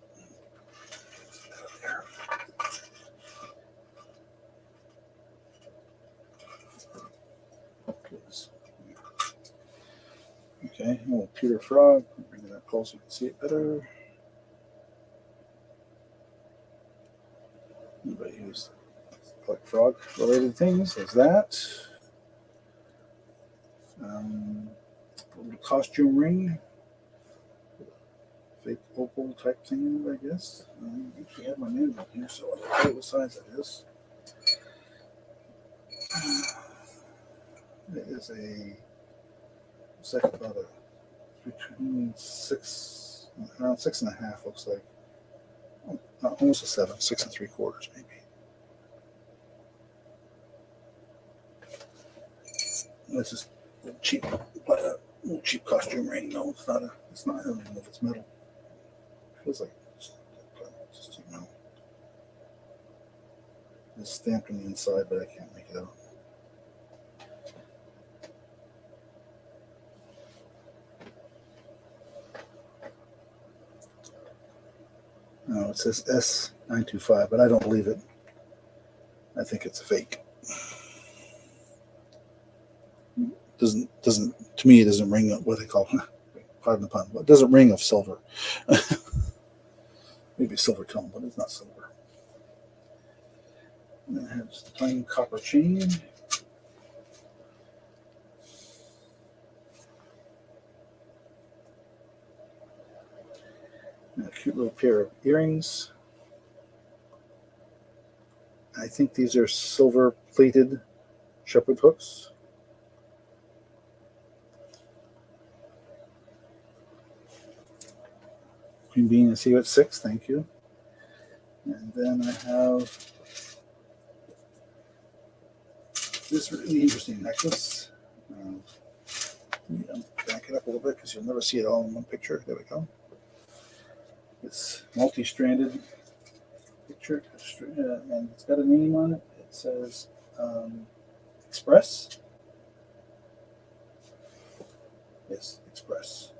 Okay, a little pewter frog. Bring it up close so you can see it better. Anybody who's collect frog related things, there's that. A little costume ring. Fake opal type thing, I guess. I actually have my name on here, so I'll tell you what size it is. It is a second about between around 6.5 looks like. Almost a 7, 6 3/4 maybe. This is cheap, little cheap costume ring. No, it's not. It's not. I don't even know if it's metal. It feels like it's just cheap metal. It's stamped on the inside, but I can't make it out. No, it says S925, but I don't believe it. I think it's a fake. Doesn't to me? It doesn't ring what they call, pardon the pun, but it doesn't ring of silver. Maybe silver tone, but it's not silver. And then I have just a plain copper chain. And a cute little pair of earrings. I think these are silver plated shepherd hooks. Queen bean and see at 6, thank you. And then I have this really interesting necklace. Back it up a little bit because you'll never see it all in one picture. There we go. It's multi-stranded picture, and it's got a name on it. It says Express. Yes, Express.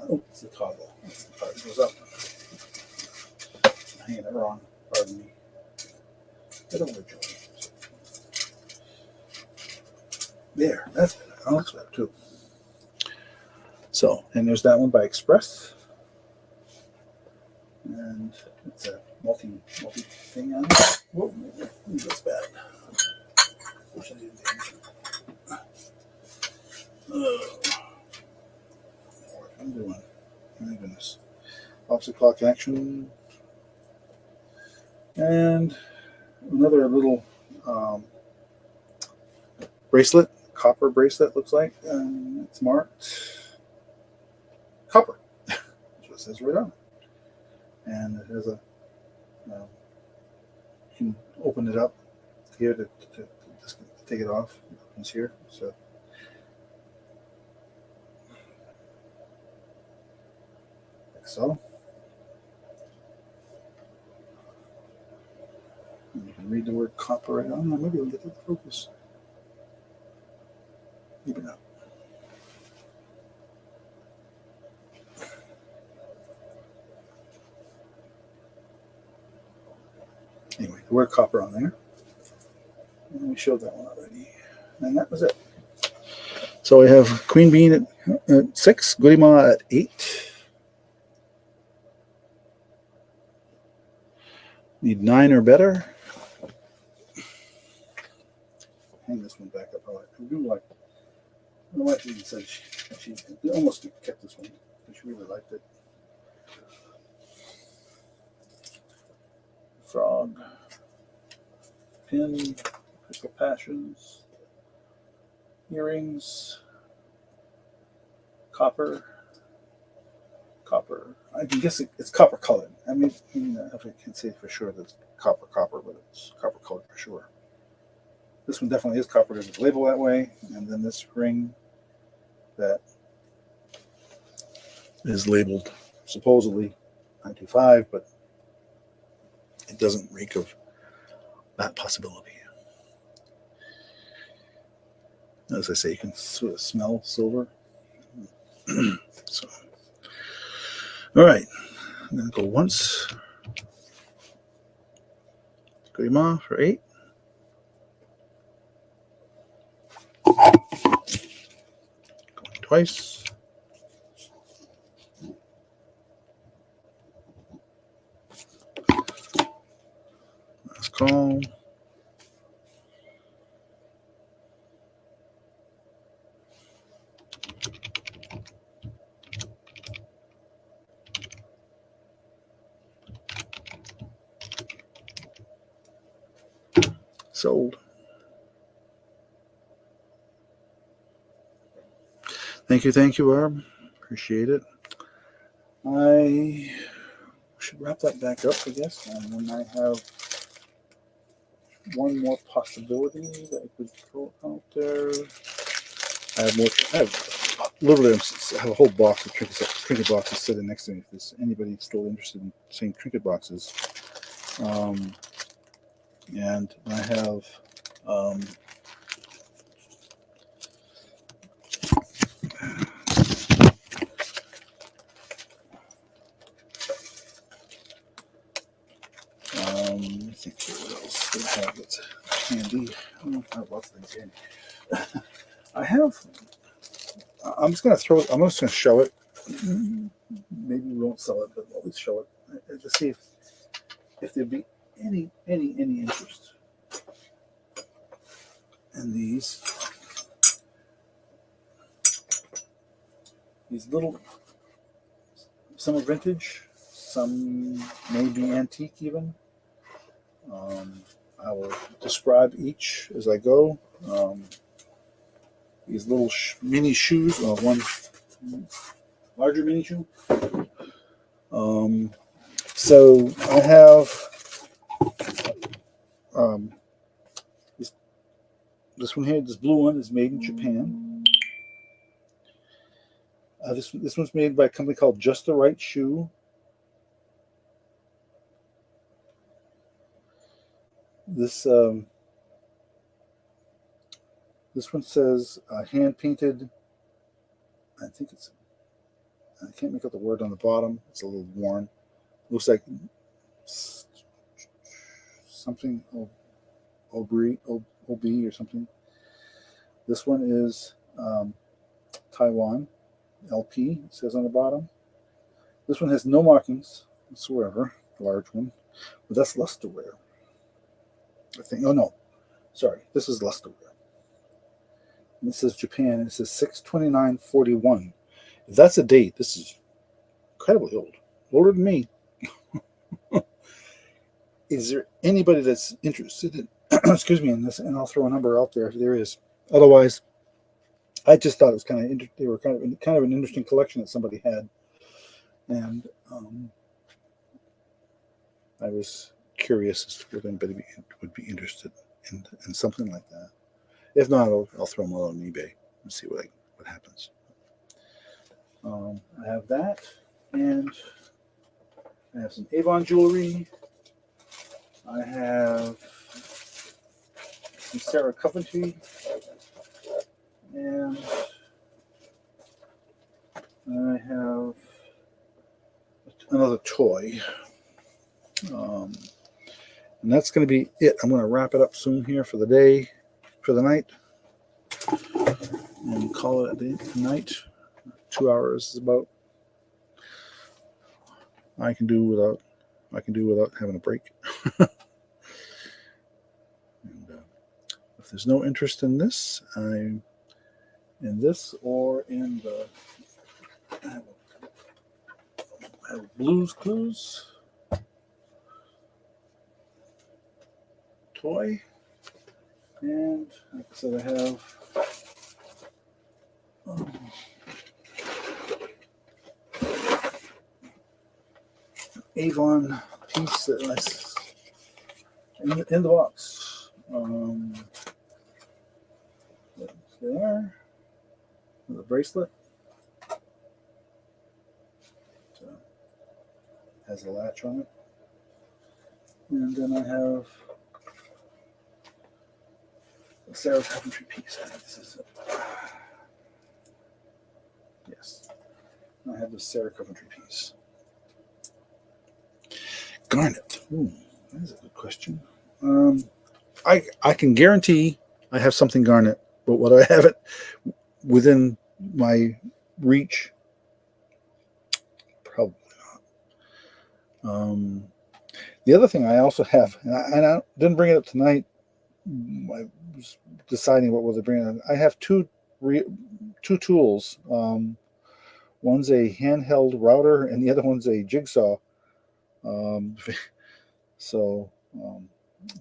Oh, it's the toggle. That's the part that goes up. I'm hanging it wrong. Pardon me. Get over, Joey. There, that's it. That looks better too. So, and there's that one by Express. And it's a multi thing on it. Whoa, that's bad. Wish I didn't damage it. What I'm doing. My goodness. Lobster clock action. And another little bracelet, copper bracelet looks like. It's marked copper. That's what it says right on it. And it has a, you can open it up here to just take it off. It opens here. So like so. And you can read the word copper right on. Maybe I'll get the focus. Maybe not. Anyway, the word copper on there. And we showed that one already. And that was it. So we have Queen Bean at 6, Goody Ma at 8. Need 9 or better. Hang this one back up. I do like. I don't know why she said she almost kept this one, but she really liked it. Frog, pin, crystal passions, earrings, copper. I can guess it's copper colored. I mean, if I can say for sure that it's copper, but it's copper colored for sure. This one definitely is copper because it's labeled that way. And then this ring that is labeled supposedly 925, but it doesn't reek of that possibility. As I say, you can sort of smell silver. So, all right, I'm going to go once. Goody Ma for 8. Going twice. Last call. Sold. Thank you, Barb. Appreciate it. I should wrap that back up, I guess. And then I have one more possibility that I could throw out there. I have a whole box of trinket boxes sitting next to me. If there's anybody still interested in seeing trinket boxes, and I have I think what else do I have that's handy? I have lots of things handy. I have. I'm just going to show it. Maybe we won't sell it, but I'll at least show it to see if there'd be any interest in these little. Some are vintage, some may be antique even. I will describe each as I go. These little mini shoes, one larger mini shoe. So I have this one here. This blue one is made in Japan. This one's made by a company called Just the Right Shoe. This one says hand painted. I can't make out the word on the bottom. It's a little worn. Looks like something OB or something. This one is Taiwan LP. It says on the bottom. This one has no markings whatsoever. Large one, but that's lusterware. I think. Oh no, sorry. This is lusterware. And this says Japan. And it says 6/29/41. If that's a date, this is incredibly old. Older than me. is there anybody that's interested in, excuse me, in this? And I'll throw a number out there if there is. Otherwise, I just thought it was kind of they were kind of an interesting collection that somebody had, and I was curious as to whether anybody would be interested in something like that. If not, I'll throw them all on eBay and see what happens. I have that, and I have some Avon jewelry. I have some Sarah Coventry, and I have another toy. And that's going to be it. I'm going to wrap it up soon here for the day, for the night, and call it a day for night. 2 hours is about I can do without having a break. And, if there's no interest in this, I'm in this or in the I have Blues Clues toy, and like I said, I have Avon piece that's in the box. There, the bracelet. So, has a latch on it, and then I have a Sarah Coventry piece. I think this is it. Yes, I have the Sarah Coventry piece. Garnet. Ooh, that is a good question. I can guarantee I have something garnet, but would I have it within my reach? Probably not. The other thing I also have, and I didn't bring it up tonight. I was deciding what was I bringing. I have two tools. One's a handheld router, and the other one's a jigsaw.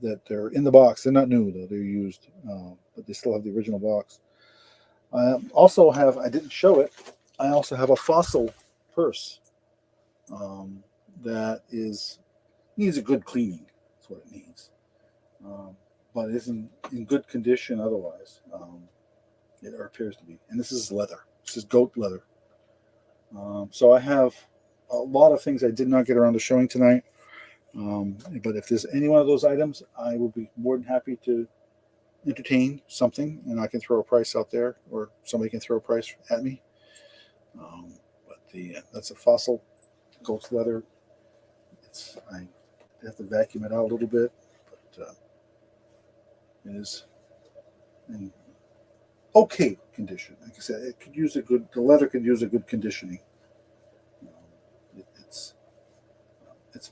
That they're in the box. They're not new though; they're used, but they still have the original box. I also have. I didn't show it. I also have a fossil purse that needs a good cleaning. That's what it needs, but it isn't in good condition otherwise. It appears to be, and this is leather. This is goat leather. So I have a lot of things I did not get around to showing tonight. But if there's any one of those items, I will be more than happy to entertain something, and I can throw a price out there, or somebody can throw a price at me. That's a fossil goat's leather. I have to vacuum it out a little bit, but it is in okay condition. Like I said, it could use the leather could use a good conditioning.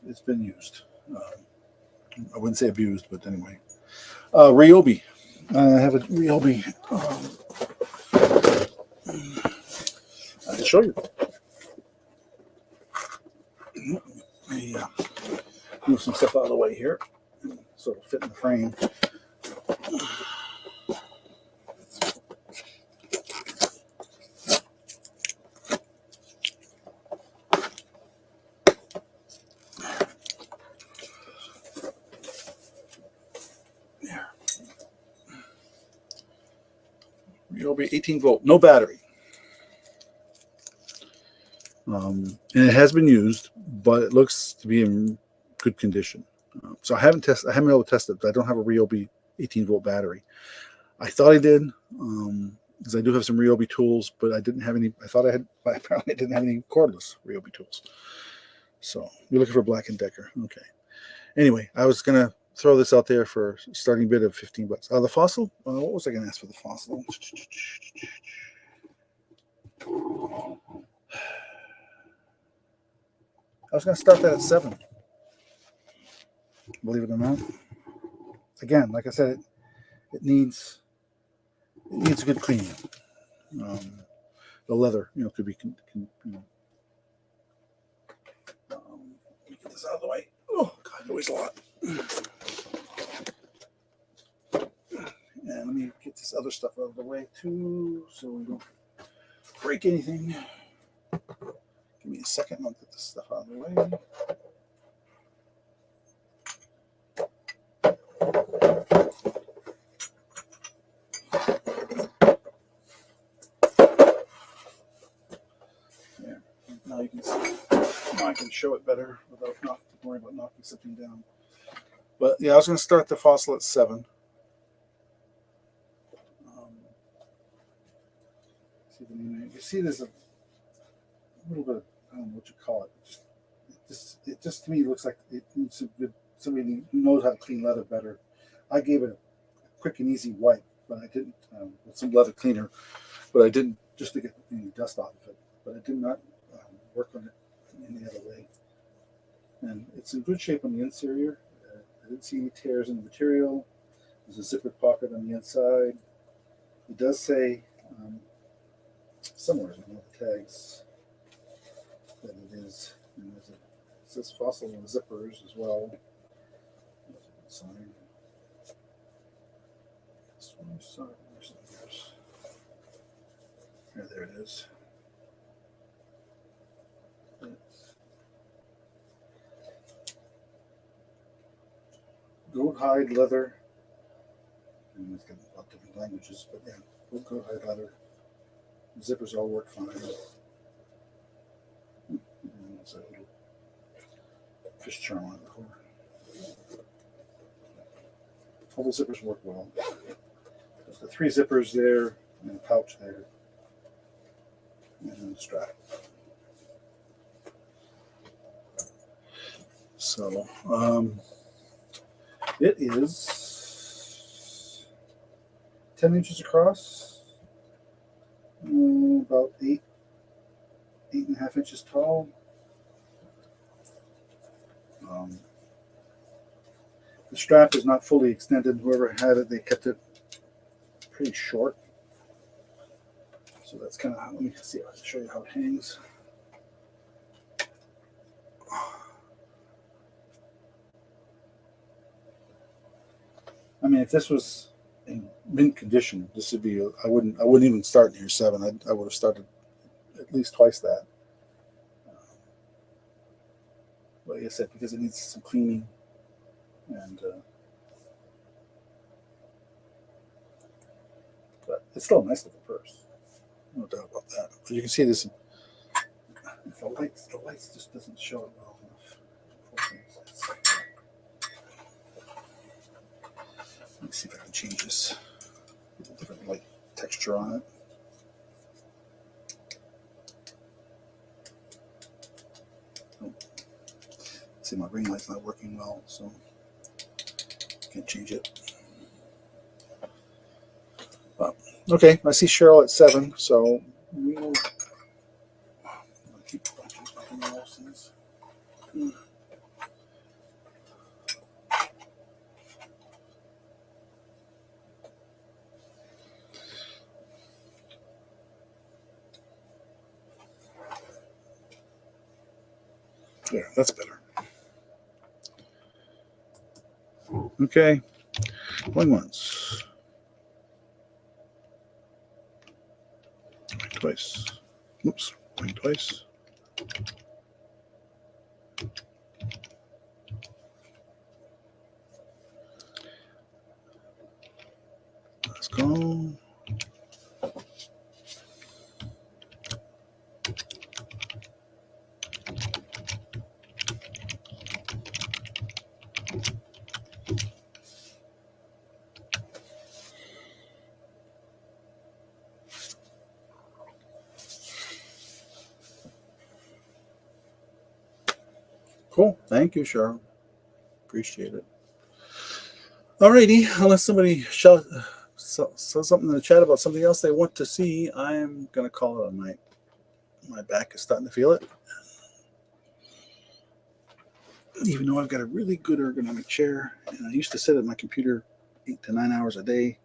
It's been used. I wouldn't say abused, but anyway. Ryobi. I have a Ryobi. I can show you. Let me move some stuff out of the way here, so it'll fit in the frame. Ryobi 18 volt, no battery. And it has been used, but it looks to be in good condition. So I haven't been able to test it, but I don't have a Ryobi 18 volt battery. I thought I did, because I do have some Ryobi tools, but I didn't have any. I apparently didn't have any cordless Ryobi tools. So you're looking for Black & Decker. Okay. Anyway, I was going to throw this out there for a starting bid of $15. The fossil? What was I going to ask for the fossil? I was going to start that at $7. Believe it or not. Again, like I said, it needs a good cleaning. The leather, could be. Let me get this out of the way. Oh God, it weighs a lot. And let me get this other stuff out of the way too, so we don't break anything. Give me a second, I'll get this stuff out of the way. There. Now you can see. Now I can show it better without not worrying about knocking something down. But yeah, I was going to start the fossil at 7. You see there's a little bit of, I don't know what you call it. It just to me looks like it needs somebody who knows how to clean leather better. I gave it a quick and easy wipe, but I didn't with some leather cleaner, but I didn't just to get any dust off of it. But I did not work on it any other way. And it's in good shape on the interior. I didn't see any tears in the material. There's a zipper pocket on the inside. It does say somewhere in one of the tags that it is. And it says fossil and zippers as well. Sign. This one is signed. Yeah, there it is. Goat hide leather. And it's got a lot of different languages, but yeah, goat hide leather. The zippers all work fine. And there's a little fish charm on the corner. All the zippers work well. There's the 3 zippers there, and a pouch there, and a strap. So, it is 10 inches across, about 8.5 inches tall. The strap is not fully extended. Whoever had it, they kept it pretty short. So that's kind of how, let me see if I can show you how it hangs. I mean, if this was in mint condition, this would be, I wouldn't even start near 7. I would have started at least twice that. But like I said, because it needs some cleaning and but it's still a nice little purse, no doubt about that. But you can see this. The lights just doesn't show it well enough. Let me see if I can change this. A different light texture on it. Oh. See, my ring light's not working well, so can't change it. But, okay, I see Cheryl at 7, so we will keep watching those things. Yeah, that's better. Okay, going once. Going twice. Oops, going twice. Let's go. Cool. Thank you, Cheryl. Appreciate it. Alrighty, unless somebody says something in the chat about something else they want to see, I'm going to call it a night. My back is starting to feel it. Even though I've got a really good ergonomic chair, and I used to sit at my computer 8 to 9 hours a day,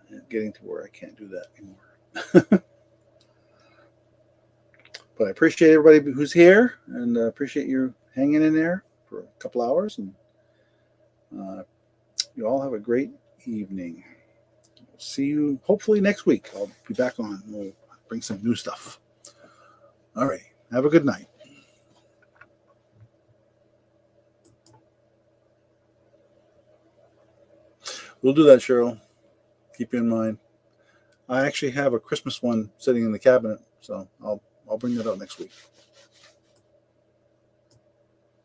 and getting to where I can't do that anymore. But I appreciate everybody who's here, and appreciate you hanging in there for a couple hours. And You all have a great evening. See you hopefully next week. I'll be back on. We'll bring some new stuff. All right. Have a good night. We'll do that, Cheryl. Keep you in mind. I actually have a Christmas one sitting in the cabinet, so I'll bring that out next week.